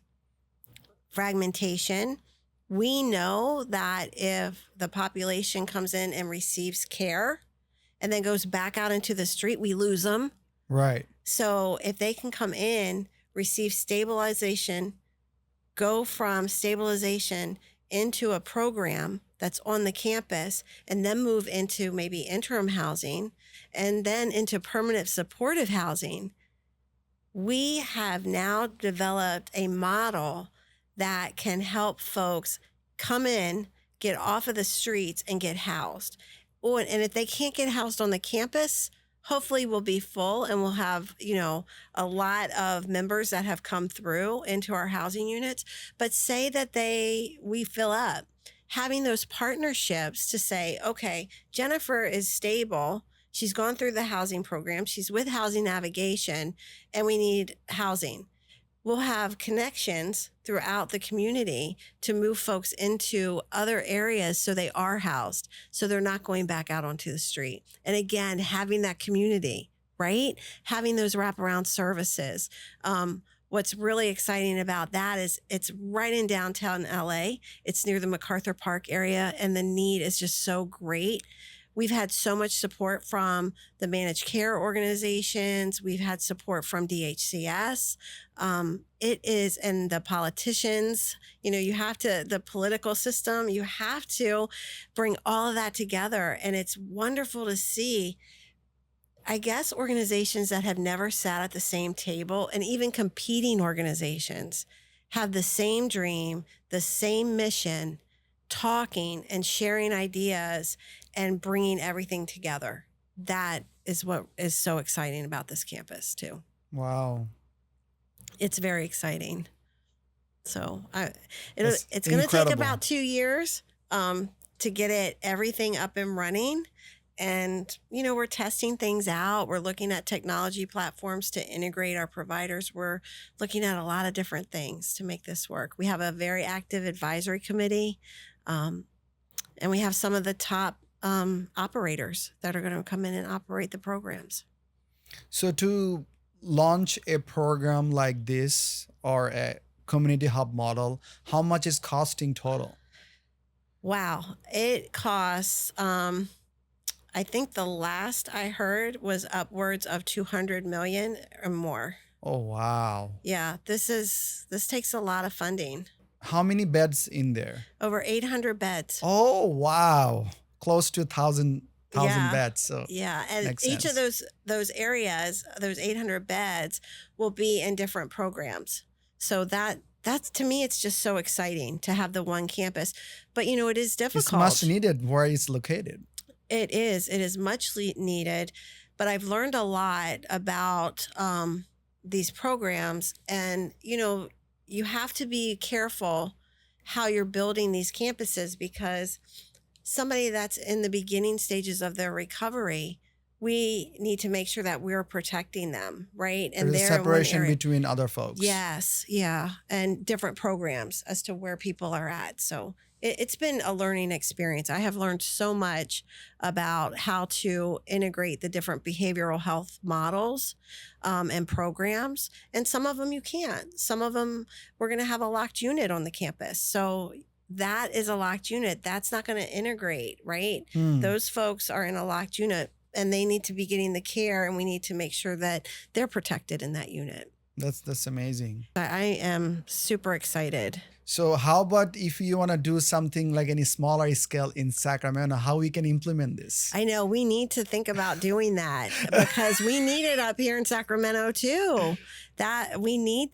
fragmentation. We know that if the population comes in and receives care and then goes back out into the street, we lose them. Right. So if they can come in, receive stabilization, go from stabilization into a program that's on the campus, and then move into maybe interim housing and then into permanent supportive housing, we have now developed a model that can help folks come in, get off of the streets, and get housed. Oh, and if they can't get housed on the campus, hopefully we'll be full and we'll have, a lot of members that have come through into our housing units. But say that we fill up, having those partnerships to say, okay, Jennifer is stable. She's gone through the housing program. She's with Housing Navigation, and we need housing. We'll have connections throughout the community to move folks into other areas so they are housed, so they're not going back out onto the street. And again, having that community, right? Having those wraparound services. What's really exciting about that is it's right in downtown LA. It's near the MacArthur Park area, and the need is just so great. We've had so much support from the managed care organizations. We've had support from DHCS. And the politicians, the political system, you have to bring all of that together. And it's wonderful to see I guess organizations that have never sat at the same table, and even competing organizations, have the same dream, the same mission, talking and sharing ideas and bringing everything together. That is what is so exciting about this campus too. Wow. It's very exciting. So That's it's going to take incredible. about 2 years to get everything up and running. And, we're testing things out. We're looking at technology platforms to integrate our providers. We're looking at a lot of different things to make this work. We have a very active advisory committee, and we have some of the top operators that are going to come in and operate the programs. So to launch a program like this or a community hub model, how much is costing total? Wow. It costs, I think the last I heard was upwards of 200 million or more. Oh, wow. Yeah, this takes a lot of funding. How many beds in there? Over 800 beds. Oh, wow. Close to 1,000 Yeah. beds. So Yeah, and makes each sense. of those areas, those 800 beds will be in different programs. So that's to me, it's just so exciting to have the one campus. But it is difficult. It's much needed where it's located. It is much needed, but I've learned a lot about these programs, and you have to be careful how you're building these campuses, because somebody that's in the beginning stages of their recovery, we need to make sure that we're protecting them, right? And There's a they're in one separation area. between other folks. Yes, yeah, and different programs as to where people are at. So it's been a learning experience. I have learned so much about how to integrate the different behavioral health models and programs. And some of them you can't. Some of them, we're going to have a locked unit on the campus. So that is a locked unit. That's not going to integrate, right? Those folks are in a locked unit, and they need to be getting the care, and we need to make sure that they're protected in that unit. That's amazing. I am super excited. So how about if you want to do something like any smaller scale in Sacramento, how we can implement this? I know we need to think about doing that, because we need it up here in Sacramento too. We need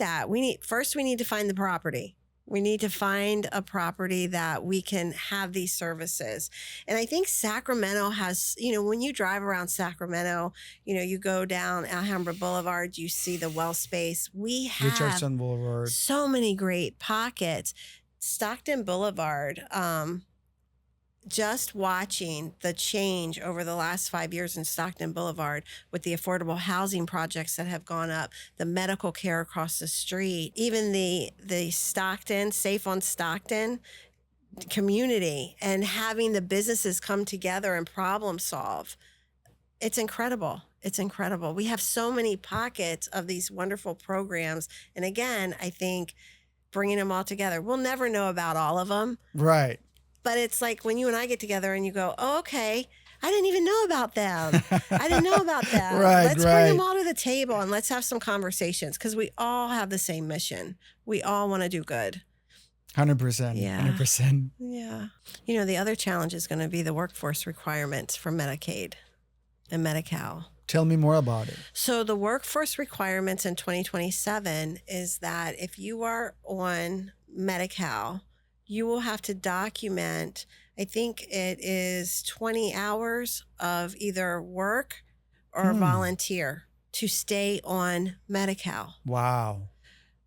first we need to find the property. We need to find a property that we can have these services. And I think Sacramento has, when you drive around Sacramento, you go down Alhambra Boulevard, you see the well space. We have Richardson Boulevard. so many great pockets. Stockton Boulevard, just watching the change over the last 5 years in Stockton Boulevard with the affordable housing projects that have gone up, the medical care across the street, even the Stockton, Safe on Stockton community, and having the businesses come together and problem solve. It's incredible. It's incredible. We have so many pockets of these wonderful programs. And again, I think bringing them all together, we'll never know about all of them. Right. But it's like when you and I get together and you go, oh, okay, I didn't even know about them. I didn't know about them. Right, Let's right. bring them all to the table and let's have some conversations, because we all have the same mission. We all want to do good. 100%. Yeah. 100%. Yeah. The other challenge is going to be the workforce requirements for Medicaid and Medi-Cal. Tell me more about it. So the workforce requirements in 2027 is that if you are on Medi-Cal, you will have to document, I think it is 20 hours of either work or volunteer to stay on Medi-Cal. Wow.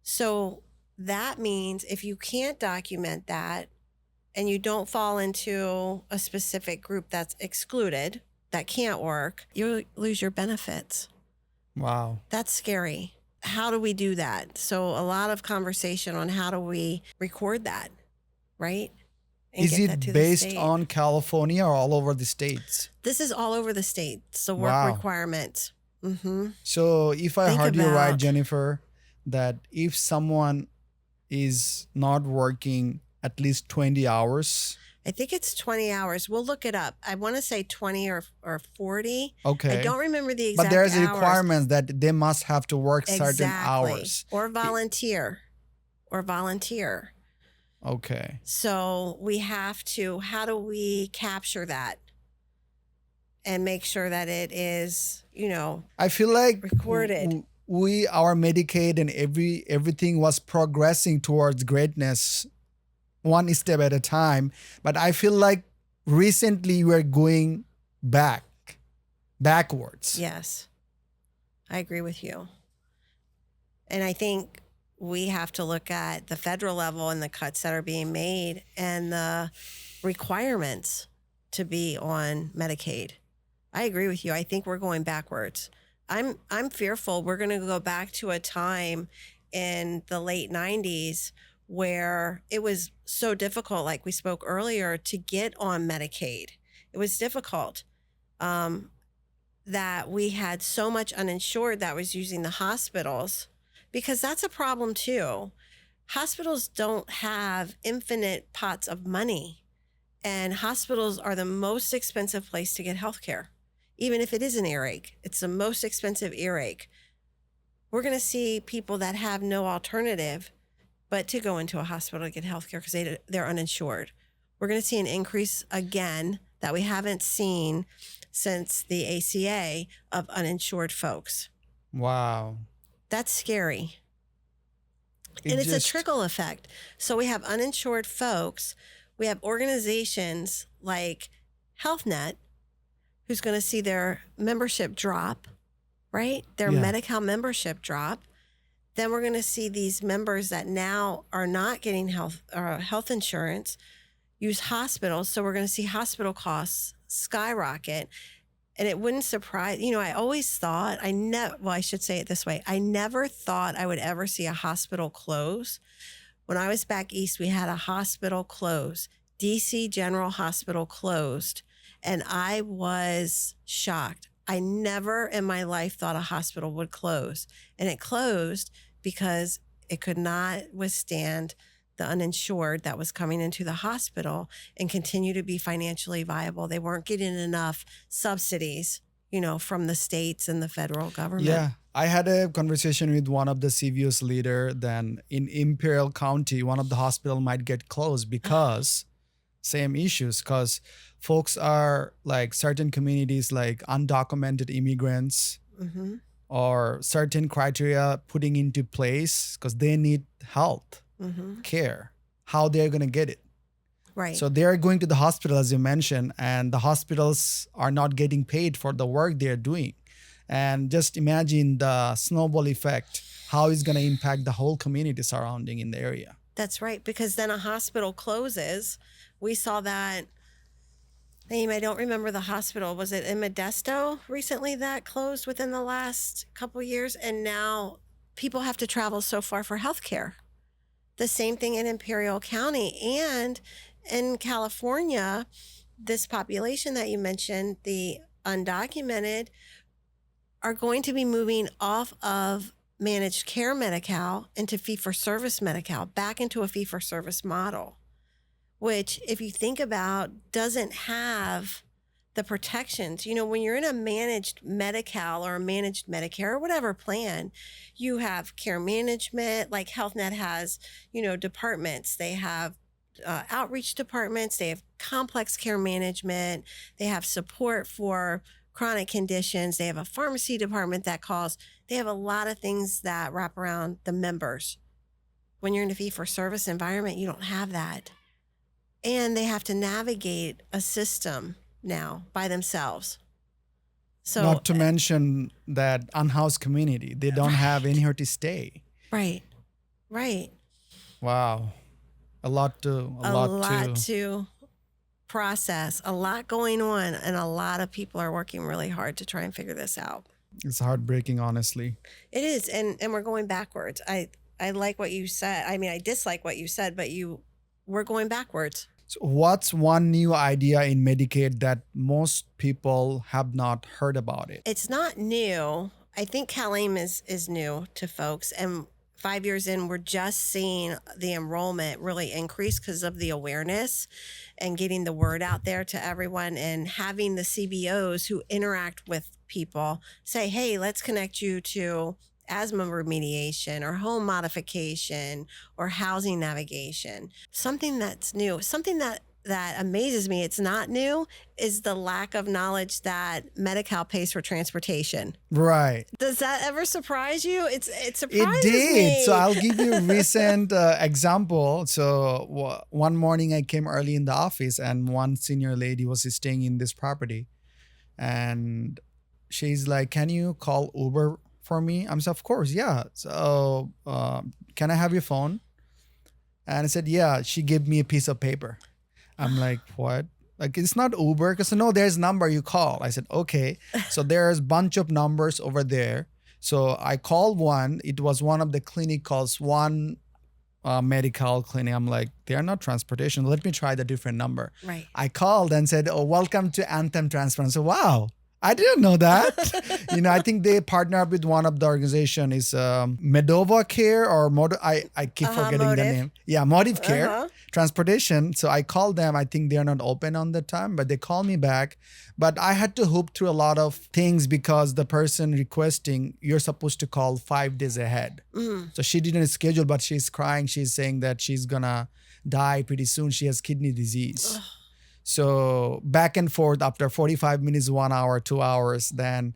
So that means if you can't document that and you don't fall into a specific group that's excluded, that can't work, you lose your benefits. Wow. That's scary. How do we do that? So a lot of conversation on how do we record that, right? And Is get that it to the based state. on California or all over the states? This is all over the state. So work Wow. requirements. Mm-hmm. So if I Think heard you right, about- Jennifer, that if someone is not working at least 20 hours, I think it's 20 hours. We'll look it up. I want to say 20 or 40. okay. I don't remember the exact But there's a hours. requirement that they must have to work certain Exactly. hours. Or volunteer. Okay. So we have to, how do we capture that? and make sure that it is, I feel like recorded. our Medicaid and everything was progressing towards greatness one step at a time. But I feel like recently we're going backwards. Yes, I agree with you. And I think we have to look at the federal level and the cuts that are being made and the requirements to be on Medicaid. I agree with you. I think we're going backwards. I'm fearful we're going to go back to a time in the late 90s where it was so difficult, like we spoke earlier, to get on Medicaid. It was difficult. That we had so much uninsured that was using the hospitals, because that's a problem too. Hospitals don't have infinite pots of money, and hospitals are the most expensive place to get health care. Even if it is an earache, it's the most expensive earache. We're going to see people that have no alternative but to go into a hospital to get health care because they're uninsured. We're going to see an increase again that we haven't seen since the ACA of uninsured folks. Wow. That's scary. And it's a trickle effect. So we have uninsured folks. We have organizations like HealthNet, who's going to see their membership drop, right? Their Medi-Cal membership drop. Then we're going to see these members that now are not getting health insurance use hospitals. So we're going to see hospital costs skyrocket. And it wouldn't surprise, I always thought, I should say it this way. I never thought I would ever see a hospital close. When I was back east, we had a hospital close. DC General Hospital closed. And I was shocked. I never in my life thought a hospital would close. And it closed because it could not withstand the uninsured that was coming into the hospital and continue to be financially viable. They weren't getting enough subsidies, from the states and the federal government. Yeah. I had a conversation with one of the CBOs leader. Then in Imperial County, one of the hospital might get closed because same issues, because folks are like certain communities, like undocumented immigrants or certain criteria putting into place because they need health care, how they're going to get it. Right. So they're going to the hospital, as you mentioned, and the hospitals are not getting paid for the work they're doing. And just imagine the snowball effect, how it's going to impact the whole community surrounding in the area. That's right. Because then a hospital closes. We saw that. I don't remember the hospital. Was it in Modesto recently that closed within the last couple of years? And now people have to travel so far for healthcare. The same thing in Imperial County. And in California, this population that you mentioned, the undocumented, are going to be moving off of managed care Medi-Cal into fee-for-service Medi-Cal, back into a fee-for-service model, which, if you think about, doesn't have the protections. When you're in a managed Medi-Cal or a managed Medicare or whatever plan, you have care management, like HealthNet has, departments. They have outreach departments. They have complex care management. They have support for chronic conditions. They have a pharmacy department that calls. They have a lot of things that wrap around the members. When you're in a fee-for-service environment, you don't have that. And they have to navigate a system now by themselves. So, not to mention that unhoused community, they don't have anywhere to stay. Right. Wow. A lot to process, a lot going on, and a lot of people are working really hard to try and figure this out. It's heartbreaking, honestly. It is, and we're going backwards. I like what you said. I dislike what you said, but we're going backwards. So what's one new idea in Medicaid that most people have not heard about it? It's not new. I think CalAIM is new to folks. And 5 years in, we're just seeing the enrollment really increase because of the awareness and getting the word out there to everyone, and having the CBOs who interact with people say, hey, let's connect you to asthma remediation or home modification or housing navigation. Something that's new, something that that amazes me, it's not new, is the lack of knowledge that Medi-Cal pays for transportation. Right. Does that ever surprise you? It It surprises did. me. So I'll give you a recent example. So one morning I came early in the office and one senior lady was staying in this property. And she's like, can you call Uber for me? I'm so, of course, yeah. So can I have your phone? And I said, yeah. She gave me a piece of paper. I'm like, what? Like, it's not Uber. Because no, there's number you call. I said, okay. So there's bunch of numbers over there. So I called one. It was one of the clinic calls, one Medi-Cal clinic. I'm like, they are not transportation. Let me try the different number. Right. I called and said, oh, welcome to Anthem Transport. So, wow. I didn't know that. I think they partner up with one of the organization is Medova Care or I keep forgetting the name. Yeah, Motive Care Transportation. So I called them. I think they're not open on the time, but they called me back. But I had to hoop through a lot of things because the person requesting, you're supposed to call 5 days ahead. So she didn't schedule, but she's crying. She's saying that she's gonna die pretty soon. She has kidney disease. So back and forth after 45 minutes, 1 hour, 2 hours, then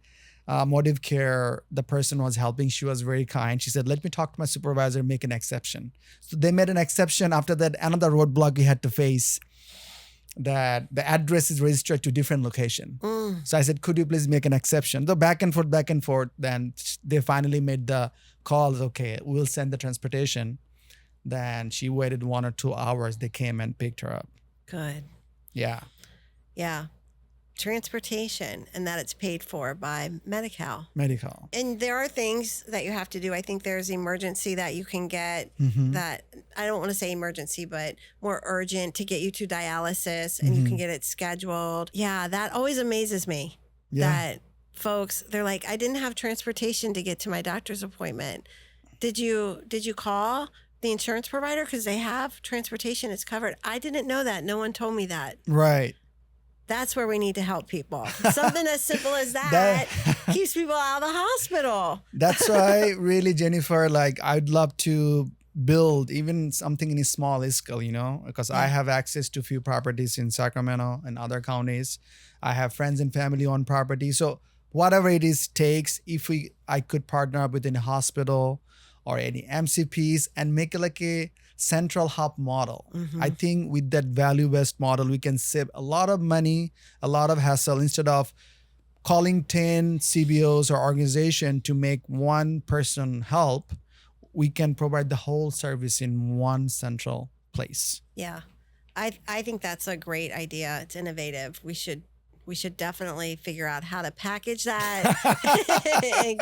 Motive Care, the person was helping. She was very kind. She said, let me talk to my supervisor, make an exception. So they made an exception. After that, another roadblock we had to face, that the address is registered to different location. So I said, could you please make an exception? So back and forth, then they finally made the call. Okay, we'll send the transportation. Then she waited 1 or 2 hours. They came and picked her up. Good. Yeah. Yeah. Transportation, and that it's paid for by Medi-Cal. Medi-Cal. And there are things that you have to do. I think there's emergency that you can get that, I don't want to say emergency, but more urgent to get you to dialysis, and you can get it scheduled. Yeah, that always amazes me. Yeah. That folks, they're like, I didn't have transportation to get to my doctor's appointment. Did you call the insurance provider? Because they have transportation, it's covered. I didn't know that. No one told me that. Right. That's where we need to help people. Something as simple as that keeps people out of the hospital. That's why really, Jennifer, like I'd love to build even something in a small scale, because I have access to few properties in Sacramento and other counties. I have friends and family on property. So whatever it is takes, if I could partner up with a hospital or any MCPs and make it like a central hub model. I think with that value-based model, we can save a lot of money, a lot of hassle. Instead of calling 10 CBOs or organization to make one person help, we can provide the whole service in one central place. Yeah. I think that's a great idea. It's innovative. We should definitely figure out how to package that and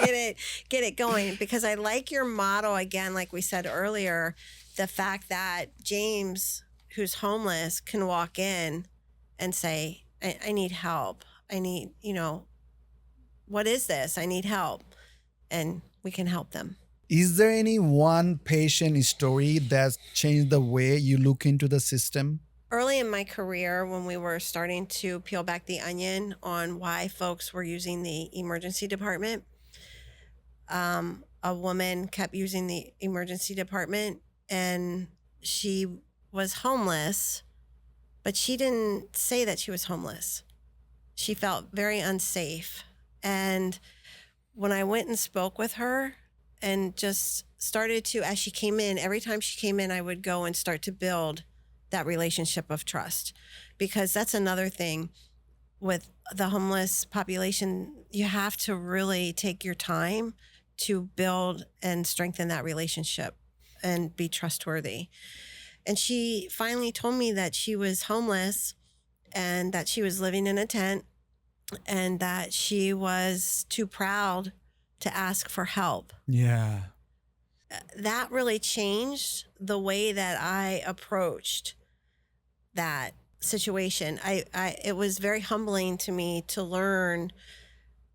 get it going, because I like your model, again, like we said earlier, the fact that James, who's homeless, can walk in and say, I need help. I need, what is this? I need help. And we can help them. Is there any one patient story that's changed the way you look into the system? Early in my career, when we were starting to peel back the onion on why folks were using the emergency department, a woman kept using the emergency department, and she was homeless, but she didn't say that she was homeless. She felt very unsafe. And when I went and spoke with her and just started to, as she came in, every time she came in, I would go and start to build that relationship of trust, because that's another thing with the homeless population. You have to really take your time to build and strengthen that relationship and be trustworthy. And she finally told me that she was homeless and that she was living in a tent and that she was too proud to ask for help. Yeah. That really changed the way that I approached that situation. It was very humbling to me to learn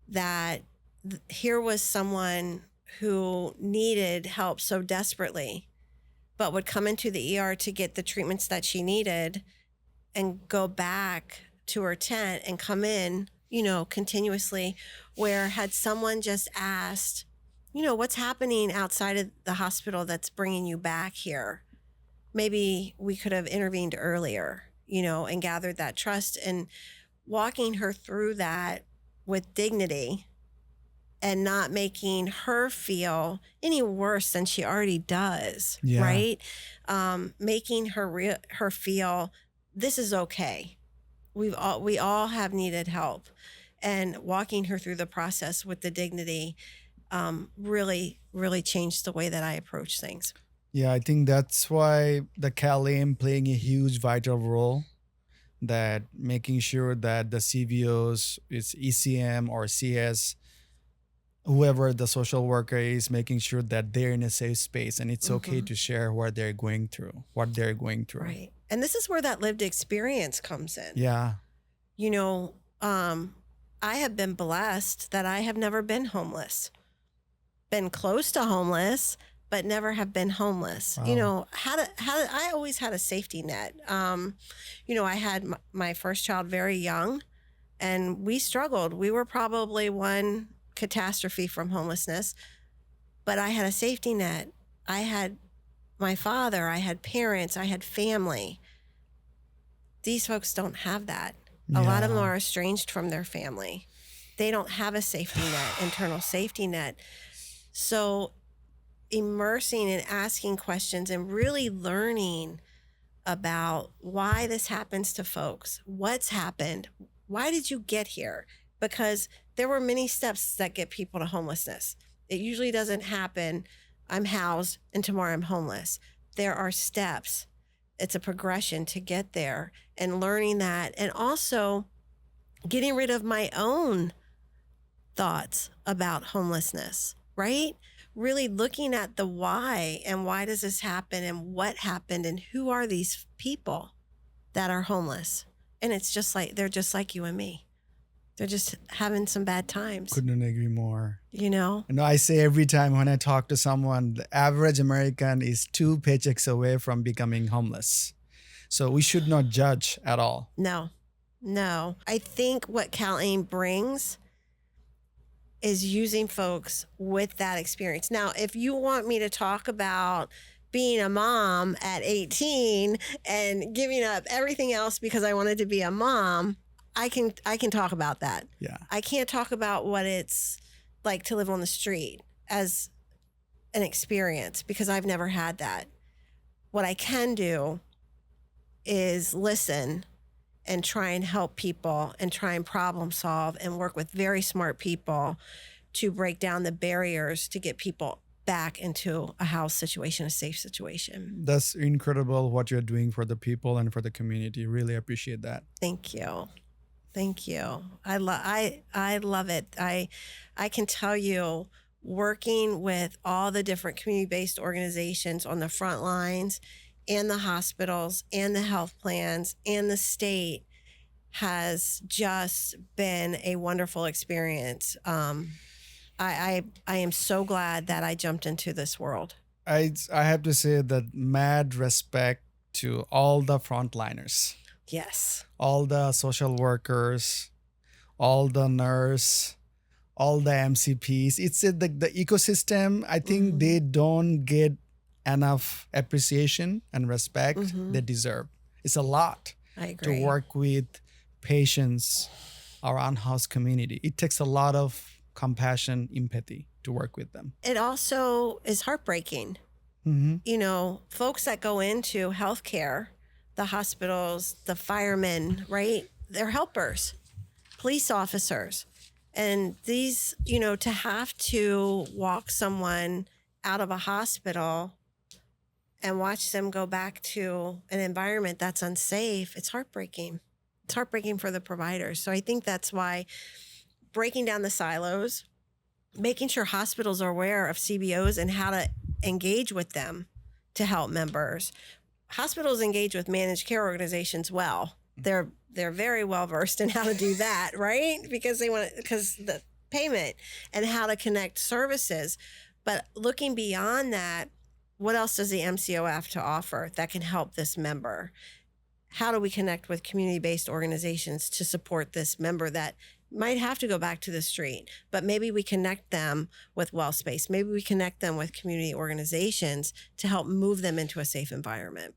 that here was someone who needed help so desperately, but would come into the ER to get the treatments that she needed and go back to her tent and come in, continuously, where had someone just asked, what's happening outside of the hospital that's bringing you back here? Maybe we could have intervened earlier. and gathered that trust, and walking her through that with dignity and not making her feel any worse than she already does, Yeah. right? Making her feel this is okay. We all have needed help, and walking her through the process with the dignity really, really changed the way that I approach things. Yeah, I think that's why the CalAIM playing a huge vital role, that making sure that the CBOs, it's ECM or CS, whoever the social worker is, making sure that they're in a safe space and it's okay to share what they're going through. Right. And this is where that lived experience comes in. Yeah. I have been blessed that I have never been homeless, been close to homeless, but never have been homeless. Wow. I always had a safety net. I had my first child very young, and we struggled. We were probably one catastrophe from homelessness, but I had a safety net. I had my father, I had parents, I had family. These folks don't have that. A lot of them are estranged from their family. They don't have a safety net, internal safety net. So immersing and asking questions and really learning about why this happens to folks, what's happened, why did you get here? Because there were many steps that get people to homelessness. It usually doesn't happen, I'm housed and tomorrow I'm homeless. There are steps. It's a progression to get there, and learning that, and also getting rid of my own thoughts about homelessness, right? Really looking at the why, and why does this happen, and what happened, and who are these people that are homeless? And it's just like, they're just like you and me. They're just having some bad times. Couldn't agree more. And I say every time when I talk to someone, the average American is 2 paychecks away from becoming homeless. So we should not judge at all. No. I think what CalAIM brings is using folks with that experience. Now, if you want me to talk about being a mom at 18 and giving up everything else because I wanted to be a mom, I can talk about that. Yeah. I can't talk about what it's like to live on the street as an experience because I've never had that. What I can do is listen and try and help people and try and problem solve and work with very smart people to break down the barriers to get people back into a house situation, a safe situation. That's incredible what you're doing for the people and for the community. Really appreciate that. Thank you. I love it. I can tell you, working with all the different community-based organizations on the front lines and the hospitals and the health plans and the state has just been a wonderful experience. I am so glad that I jumped into this world. I have to say that mad respect to all the frontliners. Yes. All the social workers, all the nurse, all the MCPs. It's the ecosystem. I think they don't get enough appreciation and respect they deserve. It's a lot I agree. to work with patients, our unhoused community. It takes a lot of compassion, empathy to work with them. It also is heartbreaking. Folks that go into healthcare, the hospitals, the firemen, right? They're helpers, police officers. And these, to have to walk someone out of a hospital and watch them go back to an environment that's unsafe, it's heartbreaking. It's heartbreaking for the providers. So I think that's why breaking down the silos, making sure hospitals are aware of CBOs and how to engage with them to help members. Hospitals engage with managed care organizations well. They're very well versed in how to do that, right? Because the payment and how to connect services. But looking beyond that, what else does the MCO have to offer that can help this member? How do we connect with community-based organizations to support this member that might have to go back to the street, but maybe we connect them with well space. Maybe we connect them with community organizations to help move them into a safe environment.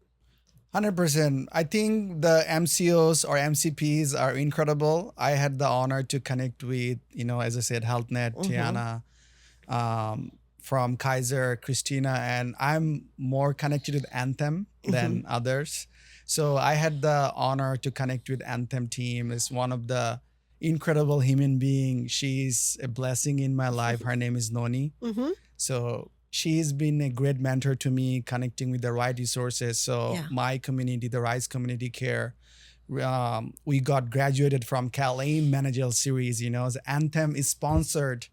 100%. I think the MCOs or MCPs are incredible. I had the honor to connect with, as I said, HealthNet, Mm-hmm. Tiana, from Kaiser, Christina, and I'm more connected with Anthem Mm-hmm. than others. So I had the honor to connect with Anthem team. It's one of the incredible human being. She's a blessing in my life. Her name is Noni. Mm-hmm. So she's been a great mentor to me, connecting with the right resources. So Yeah. my community, the Rise Community Care, we got graduated from CalAIM Managerial Series. The Anthem is sponsored.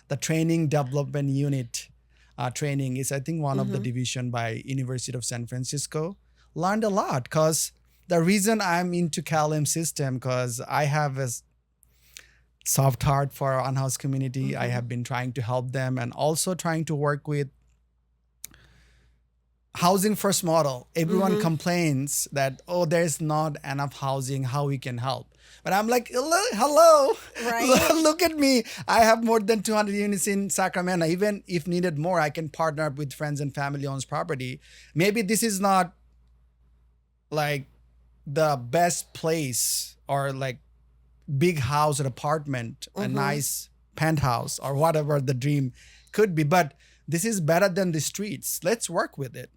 The training development unit training is, I think, one of the Mm-hmm. division by University of San Francisco. Learned a lot because the reason I'm into CalAIM system because I have a soft heart for our unhoused community. I Mm-hmm. have been trying to help them and also trying to work with housing first model. Everyone Mm-hmm. complains that, oh, there's not enough housing, how we can help. But I'm like, hello, Right. look at me. I have more than 200 units in Sacramento. Even if needed more, I can partner up with friends and family owns property. Maybe this is not like the best place or like big house or apartment, a Mm-hmm. nice penthouse or whatever the dream could be. But this is better than the streets. Let's work with it,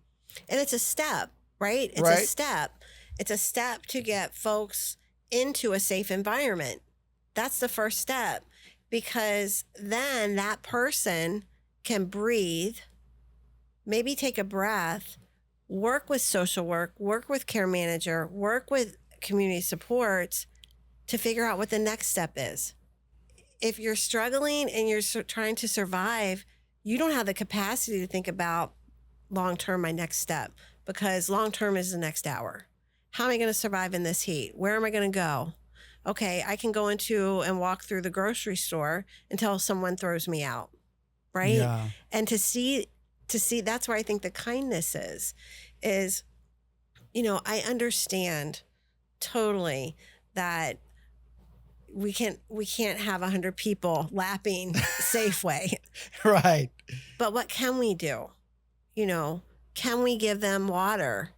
And it's a step, right? It's a right? step. It's a step to get folks into a safe environment. That's the first step because then that person can breathe, maybe take a breath, work with social work, work with care manager, work with community supports to figure out what the next step is. If you're struggling and you're trying to survive, you don't have the capacity to think about long term, my next step, because long term is the next hour. How am I going to survive in this heat? Where am I going to go? Okay, I can go into and walk through the grocery store until someone throws me out, right? Yeah. And to see that's where I think the kindness is, I understand totally that we can't have 100 people lapping Safeway, Right. but what can we do? Can we give them water?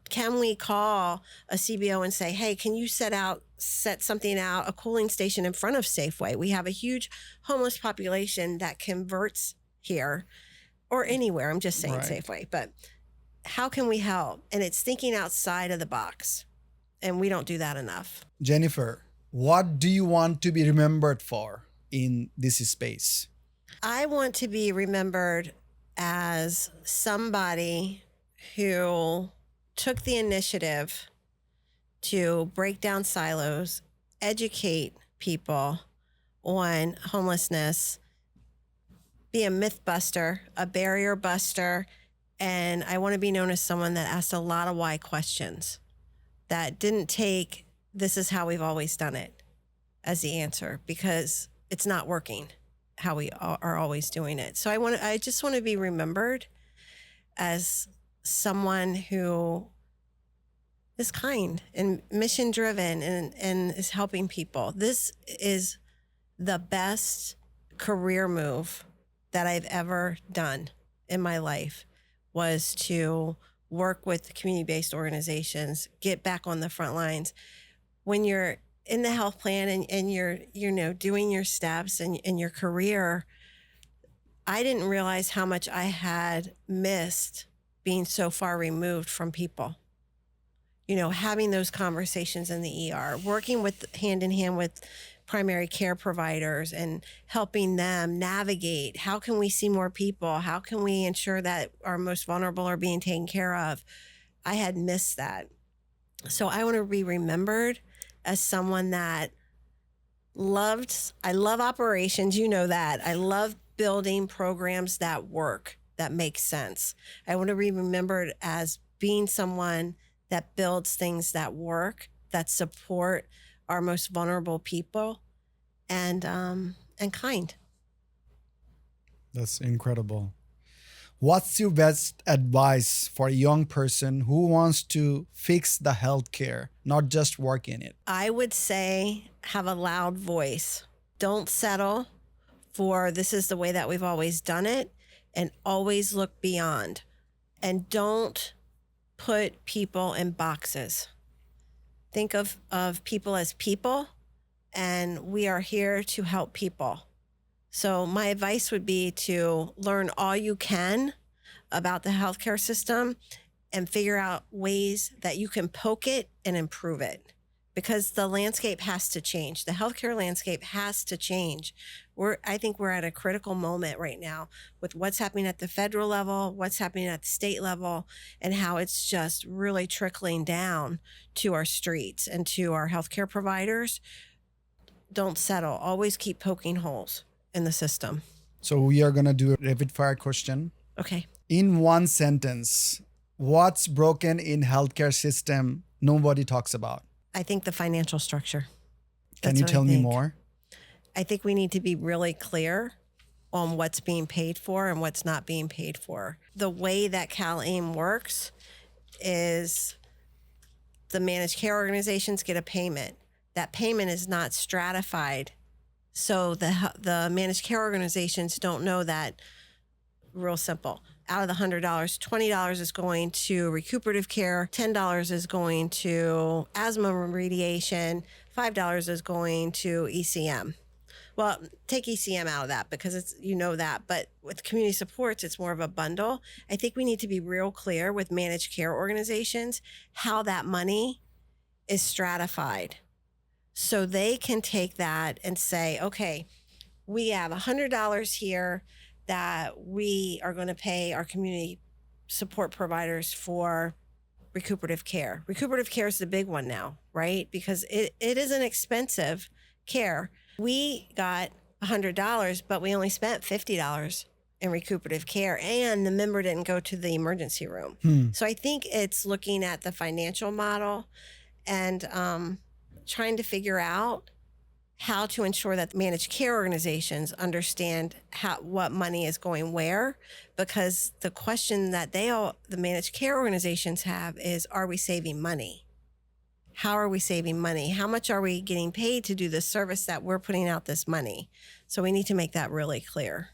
Can we call a CBO and say, hey, can you set something out, a cooling station in front of Safeway? We have a huge homeless population that converts here or anywhere. I'm just saying Right. Safeway, but how can we help? And it's thinking outside of the box. And we don't do that enough. Jennifer, what do you want to be remembered for in this space? I want to be remembered as somebody who took the initiative to break down silos, educate people on homelessness, be a myth buster, a barrier buster, and I want to be known as someone that asked a lot of why questions, that didn't take this is how we've always done it as the answer because it's not working how we are always doing it. So I just want to be remembered as someone who is kind and mission driven and is helping people. This is the best career move that I've ever done in my life, was to work with community-based organizations, get back on the front lines. When you're in the health plan and you're doing your steps and your career, I didn't realize how much I had missed being so far removed from people. Having those conversations in the ER, working with hand in hand with primary care providers and helping them navigate. How can we see more people? How can we ensure that our most vulnerable are being taken care of? I had missed that. So I want to be remembered as someone that I love operations. You know that. I love building programs that work, that make sense. I want to be remembered as being someone that builds things that work, that support our most vulnerable people, and kind. That's incredible. What's your best advice for a young person who wants to fix the healthcare, not just work in it? I would say have a loud voice. Don't settle for this is the way that we've always done it, and always look beyond. And don't put people in boxes. Think of people as people, and we are here to help people. So my advice would be to learn all you can about the healthcare system and figure out ways that you can poke it and improve it, because the landscape has to change. The healthcare landscape has to change. I think we're at a critical moment right now with what's happening at the federal level, what's happening at the state level, and how it's just really trickling down to our streets and to our healthcare providers. Don't settle. Always keep poking holes in the system. So we are going to do a rapid fire question. Okay. In one sentence, what's broken in healthcare system nobody talks about? I think the financial structure. Can That's you what I tell me think. more? I think we need to be really clear on what's being paid for and what's not being paid for. The way that CalAIM works is the managed care organizations get a payment. That payment is not stratified. So the managed care organizations don't know that. Real simple. Out of the $100, $20 is going to recuperative care, $10 is going to asthma remediation, $5 is going to ECM. Well, take ECM out of that because it's, that. But with community supports, it's more of a bundle. I think we need to be real clear with managed care organizations how that money is stratified. So they can take that and say, okay, we have $100 here that we are going to pay our community support providers for recuperative care. Recuperative care is the big one now, right? Because it is an expensive care. We got $100, but we only spent $50 in recuperative care, and the member didn't go to the emergency room. So I think it's looking at the financial model and trying to figure out how to ensure that managed care organizations understand what money is going where, because the question that the managed care organizations have is, are we saving money? How are we saving money? How much are we getting paid to do the service that we're putting out this money? So we need to make that really clear.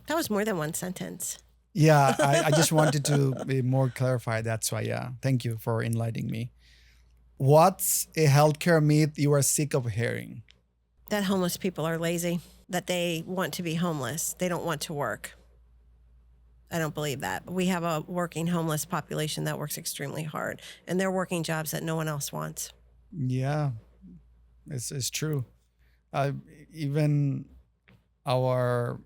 That was more than one sentence. Yeah, I just wanted to be more clarified. That's why, yeah. Thank you for enlightening me. What's a healthcare myth you are sick of hearing? That homeless people are lazy, that they want to be homeless. They don't want to work. I don't believe that. We have a working homeless population that works extremely hard, and they're working jobs that no one else wants. Yeah, it's true. Even our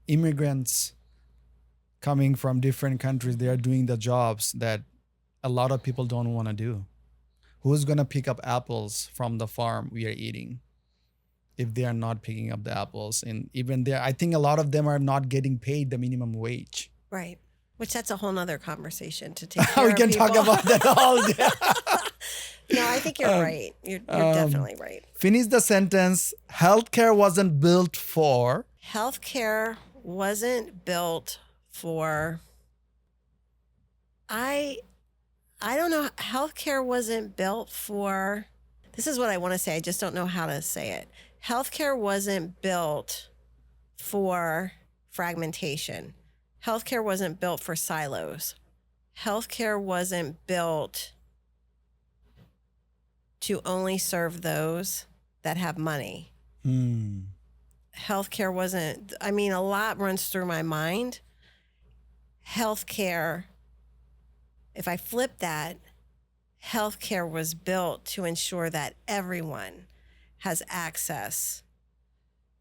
immigrants coming from different countries, they are doing the jobs that a lot of people don't want to do. Who's going to pick up apples from the farm we are eating if they are not picking up the apples? And even there, I think a lot of them are not getting paid the minimum wage. Right. Which that's a whole nother conversation to take care We of can people. talk about that all day. No, I think you're right. You're definitely right. Finish the sentence. Healthcare wasn't built for. Healthcare wasn't built for. I don't know. Healthcare wasn't built for. This is what I want to say. I just don't know how to say it. Healthcare wasn't built for fragmentation. Healthcare wasn't built for silos. Healthcare wasn't built to only serve those that have money. Healthcare wasn't, a lot runs through my mind. Healthcare, if I flip that, healthcare was built to ensure that everyone has access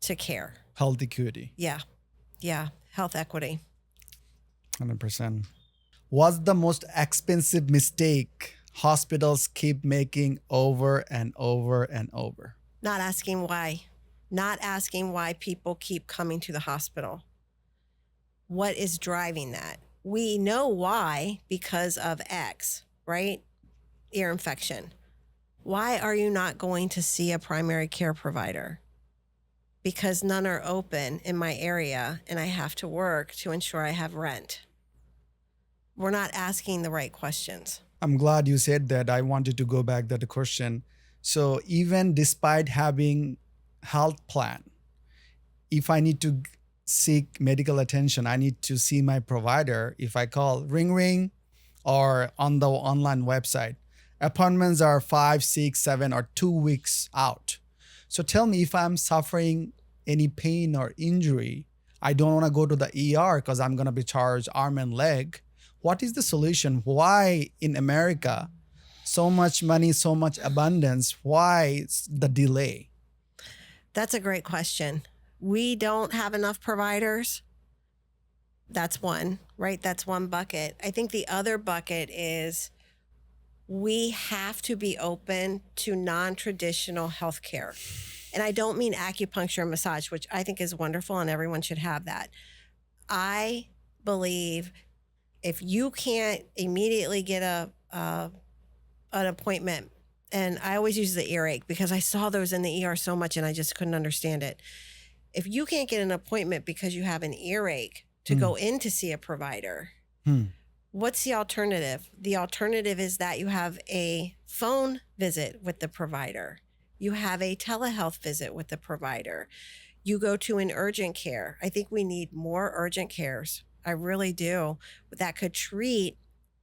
to care. Health equity. Yeah. Health equity. 100%. What's the most expensive mistake hospitals keep making over and over and over? Not asking why. Not asking why people keep coming to the hospital. What is driving that? We know why, because of X, right? Ear infection. Why are you not going to see a primary care provider? Because none are open in my area and I have to work to ensure I have rent. We're not asking the right questions. I'm glad you said that. I wanted to go back to the question. So even despite having health plan, if I need to seek medical attention, I need to see my provider. If I call ring ring or on the online website, appointments are 5, 6, 7, or 2 weeks out. So tell me, if I'm suffering any pain or injury, I don't want to go to the ER because I'm going to be charged arm and leg. What is the solution? Why in America, so much money, so much abundance? Why the delay? That's a great question. We don't have enough providers. That's one, right? That's one bucket. I think the other bucket is we have to be open to non-traditional healthcare. And I don't mean acupuncture and massage, which I think is wonderful and everyone should have that. I believe if you can't immediately get an appointment, and I always use the earache because I saw those in the ER so much and I just couldn't understand it. If you can't get an appointment because you have an earache to go in to see a provider, what's the alternative? The alternative is that you have a phone visit with the provider. You have a telehealth visit with the provider. You go to an urgent care. I think we need more urgent cares. I really do. That could treat,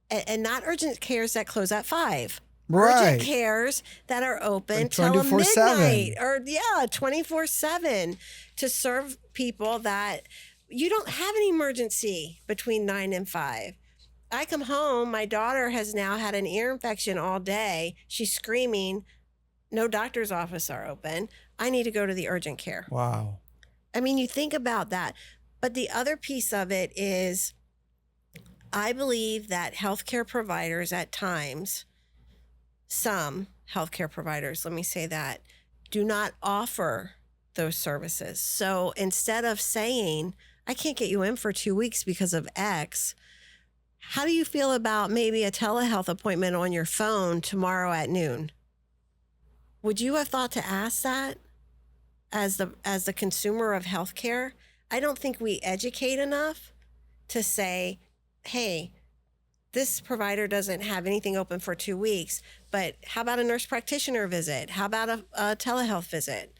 and not urgent cares that close at 5. Right. Urgent cares that are open till 24/7. midnight or 24/7 to serve people that you don't have an emergency between 9 and 5. I come home, my daughter has now had an ear infection all day. She's screaming, no doctor's office are open. I need to go to the urgent care. Wow. I mean, you think about that. But the other piece of it is I believe that healthcare providers at times, some healthcare providers, let me say that, do not offer those services. So instead of saying, I can't get you in for 2 weeks because of X, how do you feel about maybe a telehealth appointment on your phone tomorrow at noon? Would you have thought to ask that as the consumer of healthcare? I don't think we educate enough to say, hey, this provider doesn't have anything open for 2 weeks, but how about a nurse practitioner visit? How about a telehealth visit?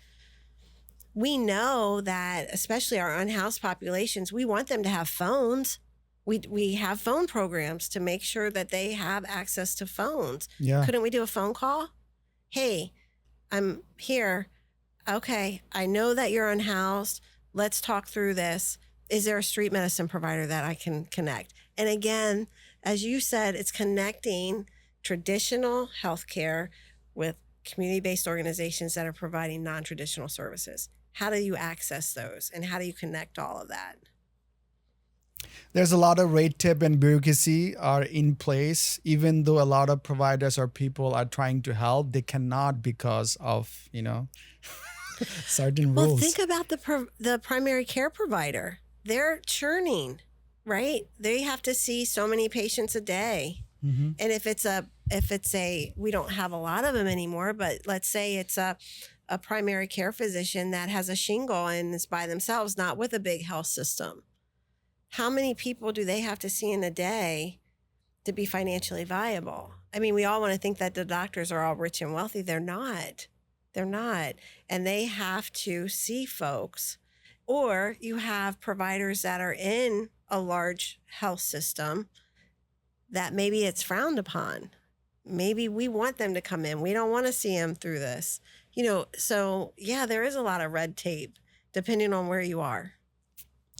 We know that, especially our unhoused populations, we want them to have phones. We have phone programs to make sure that they have access to phones. Yeah. Couldn't we do a phone call? Hey, I'm here. Okay, I know that you're unhoused. Let's talk through this. Is there a street medicine provider that I can connect? And again, as you said, it's connecting traditional healthcare with community-based organizations that are providing non-traditional services. How do you access those? And how do you connect all of that? There's a lot of red tape and bureaucracy are in place. Even though a lot of providers or people are trying to help, they cannot because of, certain rules. Well, think about the primary care provider. They're churning, right? They have to see so many patients a day. Mm-hmm. And if it's a, we don't have a lot of them anymore, but let's say it's a primary care physician that has a shingle and is by themselves, not with a big health system. How many people do they have to see in a day to be financially viable? I mean, we all want to think that the doctors are all rich and wealthy. They're not. They're not. And they have to see folks. Or you have providers that are in a large health system that maybe it's frowned upon. Maybe we want them to come in. We don't want to see them through this. So yeah, there is a lot of red tape depending on where you are.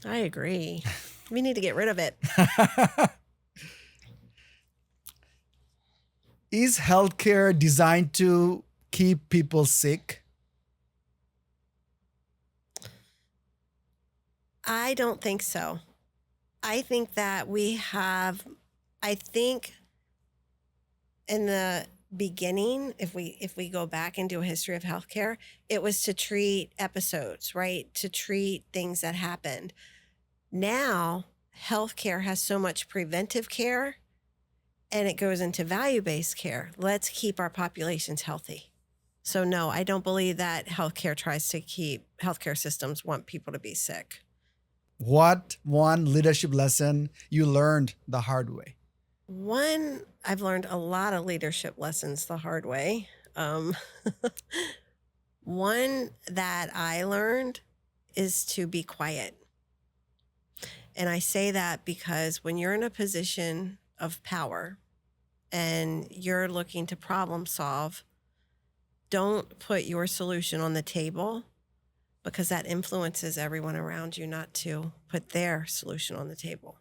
I agree. We need to get rid of it. Is healthcare designed to keep people sick? I don't think so. I think that I think in the beginning, if we go back and do a history of healthcare, it was to treat episodes, right? To treat things that happened. Now, healthcare has so much preventive care and it goes into value-based care. Let's keep our populations healthy. So no, I don't believe that healthcare systems want people to be sick. What one leadership lesson you learned the hard way? I've learned a lot of leadership lessons the hard way. One that I learned is to be quiet. And I say that because when you're in a position of power and you're looking to problem solve, don't put your solution on the table, because that influences everyone around you not to put their solution on the table.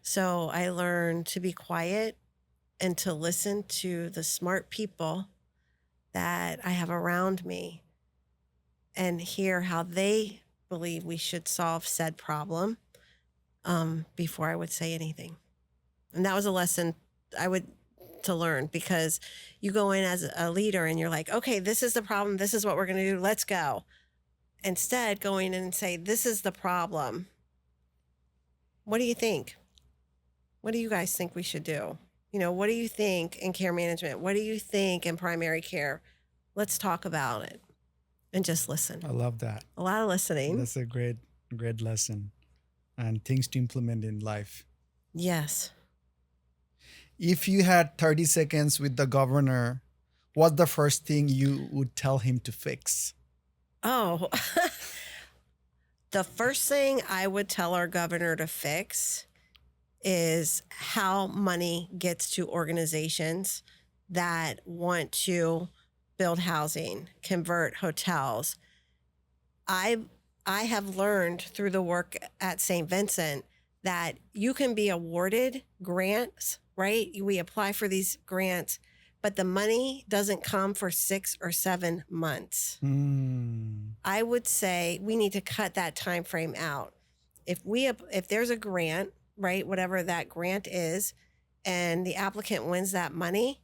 So I learned to be quiet and to listen to the smart people that I have around me and hear how they believe we should solve said problem before I would say anything. And that was a lesson I would to learn, because you go in as a leader and you're like, okay, this is the problem. This is what we're going to do. Let's go. Instead, going in and say, this is the problem. What do you think? What do you guys think we should do? What do you think in care management? What do you think in primary care? Let's talk about it and just listen. I love that. A lot of listening. That's a great lesson and things to implement in life. Yes. If you had 30 seconds with the governor, what's the first thing you would tell him to fix? Oh, the first thing I would tell our governor to fix is how money gets to organizations that want to build housing, convert hotels. I have learned through the work at St. Vincent that you can be awarded grants, right? We apply for these grants, but the money doesn't come for 6 or 7 months. I would say we need to cut that time frame out. If there's a grant, right, whatever that grant is, and the applicant wins that money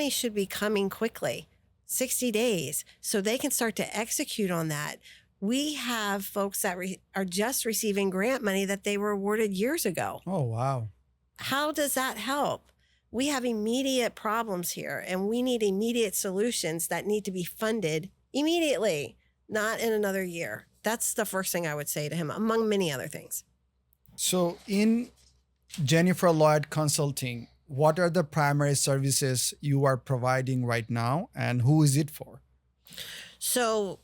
should be coming quickly, 60 days, so they can start to execute on that. We have folks that are just receiving grant money that they were awarded years ago. Oh, wow. How does that help? We have immediate problems here, and we need immediate solutions that need to be funded immediately, not in another year. That's the first thing I would say to him, among many other things. So in Jennifer Lloyd Consulting, what are the primary services you are providing right now, and who is it for? So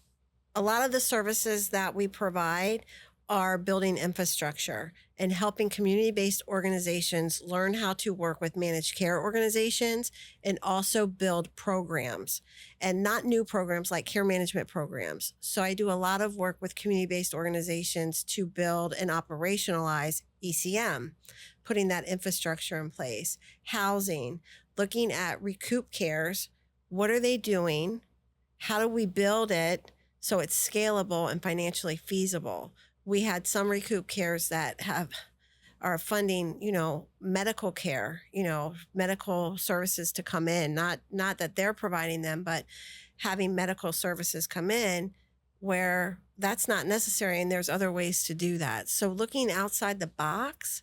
a lot of the services that we provide are building infrastructure and helping community-based organizations learn how to work with managed care organizations and also build programs, and not new programs like care management programs. So I do a lot of work with community-based organizations to build and operationalize ECM, putting that infrastructure in place, housing, looking at recoup cares. What are they doing? How do we build it so it's scalable and financially feasible? We had some recoup cares that are funding, medical care, medical services to come in, not that they're providing them, but having medical services come in where that's not necessary. And there's other ways to do that. So looking outside the box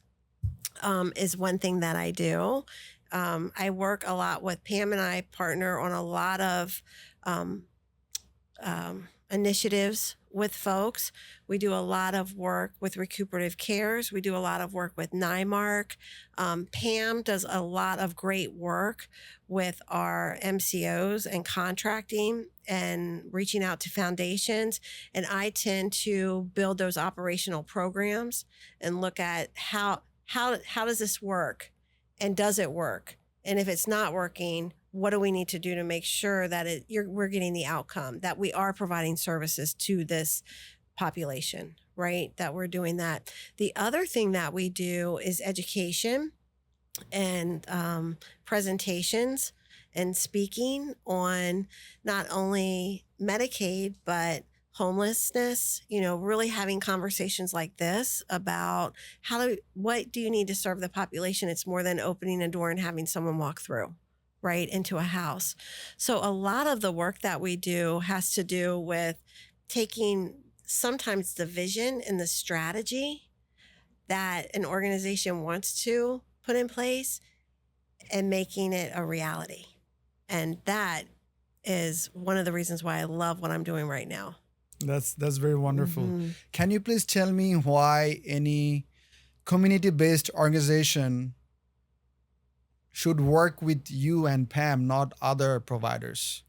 is one thing that I do. I work a lot with Pam, and I partner on a lot of initiatives with folks. We do a lot of work with Recuperative Cares. We do a lot of work with NYMARC. Pam does a lot of great work with our MCOs and contracting and reaching out to foundations. And I tend to build those operational programs and look at how does this work, and does it work? And if it's not working, what do we need to do to make sure that we're getting the outcome, that we are providing services to this population, right? That we're doing that. The other thing that we do is education and presentations and speaking on not only Medicaid, but homelessness, really having conversations like this about what do you need to serve the population? It's more than opening a door and having someone walk through, right, into a house. So a lot of the work that we do has to do with taking sometimes the vision and the strategy that an organization wants to put in place and making it a reality. And that is one of the reasons why I love what I'm doing right now. That's very wonderful. Can you please tell me why any community-based organization should work with you and Pam, not other providers?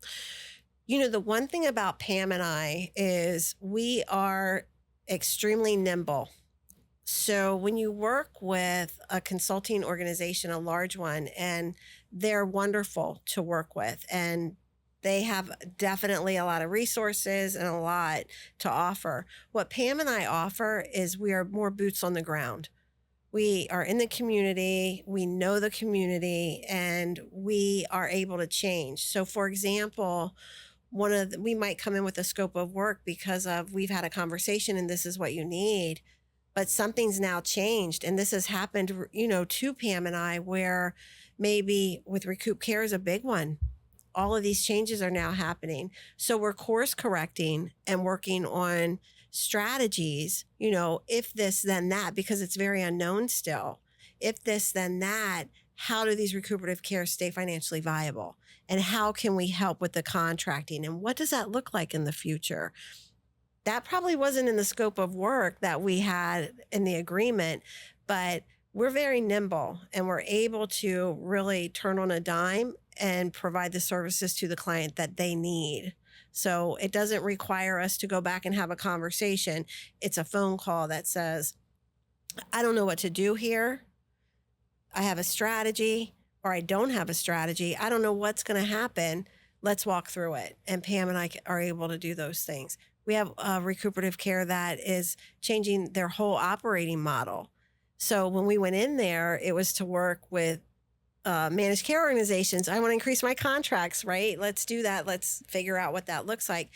The one thing about Pam and I is we are extremely nimble. So when you work with a consulting organization, a large one, and they're wonderful to work with, and they have definitely a lot of resources and a lot to offer. What Pam and I offer is we are more boots on the ground. We are in the community, we know the community, and we are able to change. So, for example, we might come in with a scope of work because of we've had a conversation and this is what you need, but something's now changed, and this has happened, to Pam and I, where maybe with Recoup Care is a big one. All of these changes are now happening. So we're course correcting and working on strategies, if this, then that, because it's very unknown still. If this, then that, how do these recuperative care stay financially viable? And how can we help with the contracting? And what does that look like in the future? That probably wasn't in the scope of work that we had in the agreement, but we're very nimble and we're able to really turn on a dime and provide the services to the client that they need. So it doesn't require us to go back and have a conversation. It's a phone call that says, I don't know what to do here. I have a strategy, or I don't have a strategy. I don't know what's going to happen. Let's walk through it. And Pam and I are able to do those things. We have recuperative care that is changing their whole operating model. So when we went in there, it was to work with managed care organizations. I want to increase my contracts, right? Let's do that. Let's figure out what that looks like.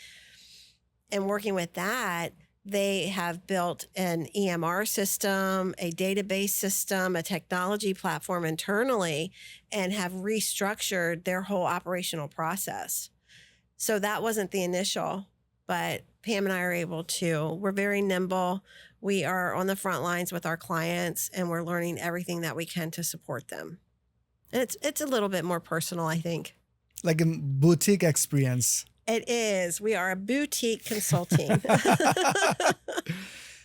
And working with that, they have built an EMR system, a database system, a technology platform internally, and have restructured their whole operational process. So that wasn't the initial, but Pam and I are able to. We're very nimble. We are on the front lines with our clients, and we're learning everything that we can to support them. And it's a little bit more personal, I think. Like a boutique experience. It is. We are a boutique consulting.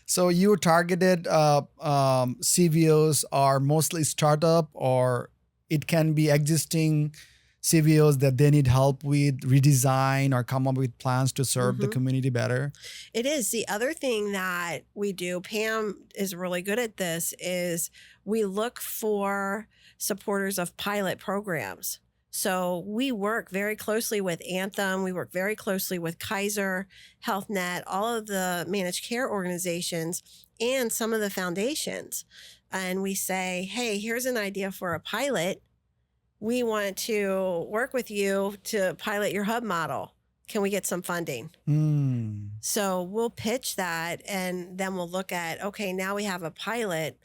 So your targeted CBOs are mostly startup, or it can be existing CBOs that they need help with redesign or come up with plans to serve the community better? It is. The other thing that we do, Pam is really good at this, is we look for supporters of pilot programs. So we work very closely with Anthem. We work very closely with Kaiser, HealthNet, all of the managed care organizations, and some of the foundations. And we say, hey, here's an idea for a pilot. We want to work with you to pilot your hub model. Can we get some funding? So we'll pitch that, and then we'll look at, okay, now we have a pilot.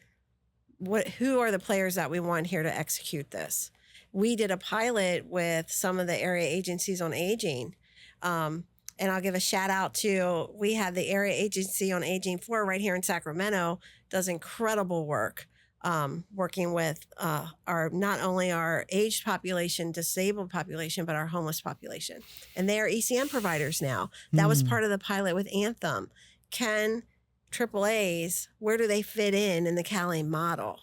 Who are the players that we want here to execute this? We did a pilot with some of the area agencies on aging. And I'll give a shout out to, we have the Area Agency on Aging 4 right here in Sacramento, does incredible work. Working with not only our aged population, disabled population, but our homeless population. And they are ECM providers now. That was part of the pilot with Anthem. Can AAAs, where do they fit in the CalAIM model?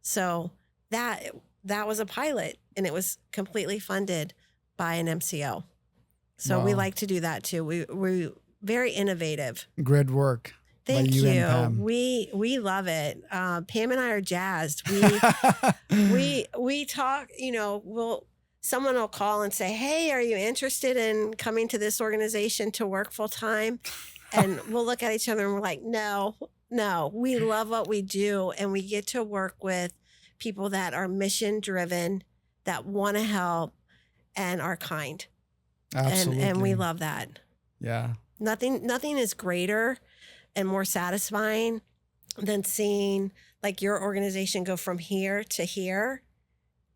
So that was a pilot, and it was completely funded by an MCO. So we like to do that too. We're very innovative. Great work. Thank you. We love it. Pam and I are jazzed. We talk, someone will call and say, hey, are you interested in coming to this organization to work full time? And we'll look at each other and we're like, no, we love what we do. And we get to work with people that are mission driven, that want to help, and are kind. Absolutely. And we love that. Yeah. Nothing is greater and more satisfying than seeing like your organization go from here to here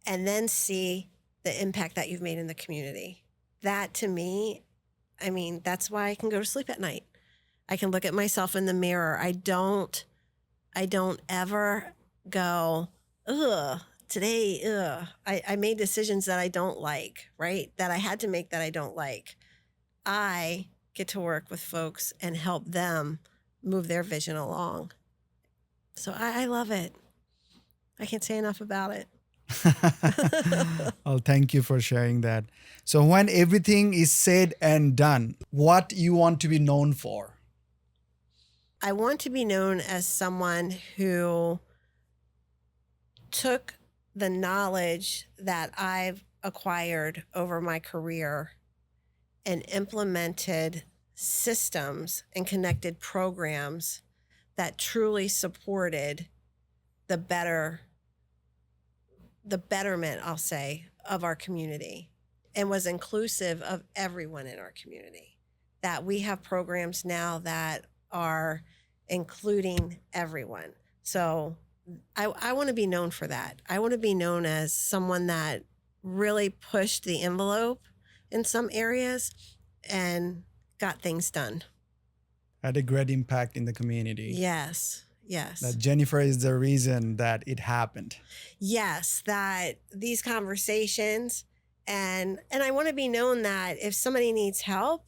and then see the impact that you've made in the community. That to me, that's why I can go to sleep at night. I can look at myself in the mirror. I don't ever go, today, I made decisions that I don't like, right? That I had to make that I don't like. I get to work with folks and help them move their vision along. So I love it. I can't say enough about it. Well, thank you for sharing that. So when everything is said and done, what you want to be known for? I want to be known as someone who took the knowledge that I've acquired over my career and implemented systems and connected programs that truly supported the betterment, I'll say, of our community, and was inclusive of everyone in our community. That we have programs now that are including everyone. So I want to be known for that. I want to be known as someone that really pushed the envelope in some areas and got things done. Had a great impact in the community. Yes. Yes. That Jennifer is the reason that it happened. Yes, that these conversations and I want to be known that if somebody needs help,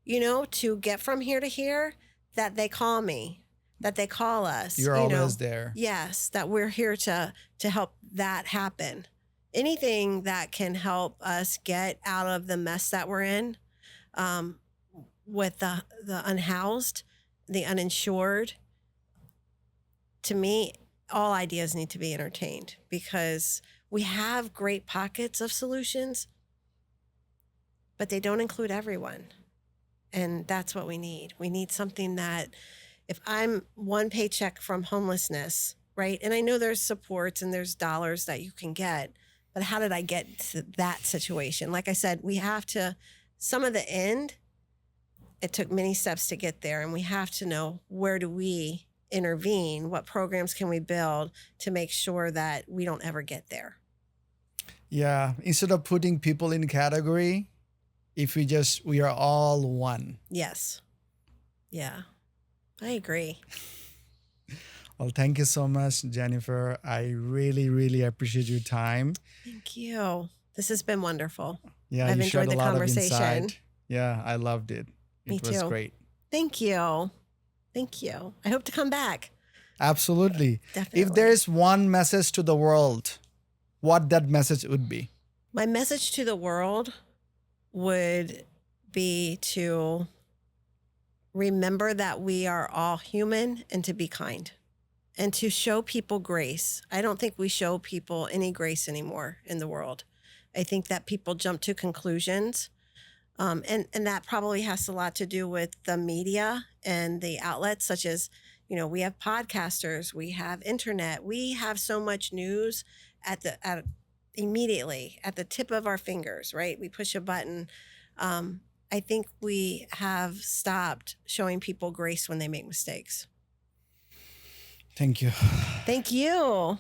to get from here to here, that they call me, that they call us. You're always there. Yes, that we're here to help that happen. Anything that can help us get out of the mess that we're in, with the unhoused, the uninsured. To me, all ideas need to be entertained because we have great pockets of solutions, but they don't include everyone. And that's what we need. We need something that if I'm one paycheck from homelessness, right? And I know there's supports and there's dollars that you can get, but how did I get to that situation? Like I said, we have to, some of the end, it took many steps to get there. And we have to know, where do we intervene? What programs can we build to make sure that we don't ever get there? Yeah. Instead of putting people in category, if we are all one. Yes. Yeah. I agree. Well, thank you so much, Jennifer. I really, really appreciate your time. Thank you. This has been wonderful. Yeah, I've you shared enjoyed a the lot conversation. of insight. Yeah, I loved it. Me It was too. great. Thank you. Thank you. I hope to come back. Absolutely. Definitely. If there is one message to the world, what that message would be? My message to the world would be to remember that we are all human and to be kind and to show people grace. I don't think we show people any grace anymore in the world. I think that people jump to conclusions. And that probably has a lot to do with the media and the outlets such as, we have podcasters, we have internet, we have so much news immediately at the tip of our fingers, right? We push a button. I think we have stopped showing people grace when they make mistakes. Thank you. Thank you.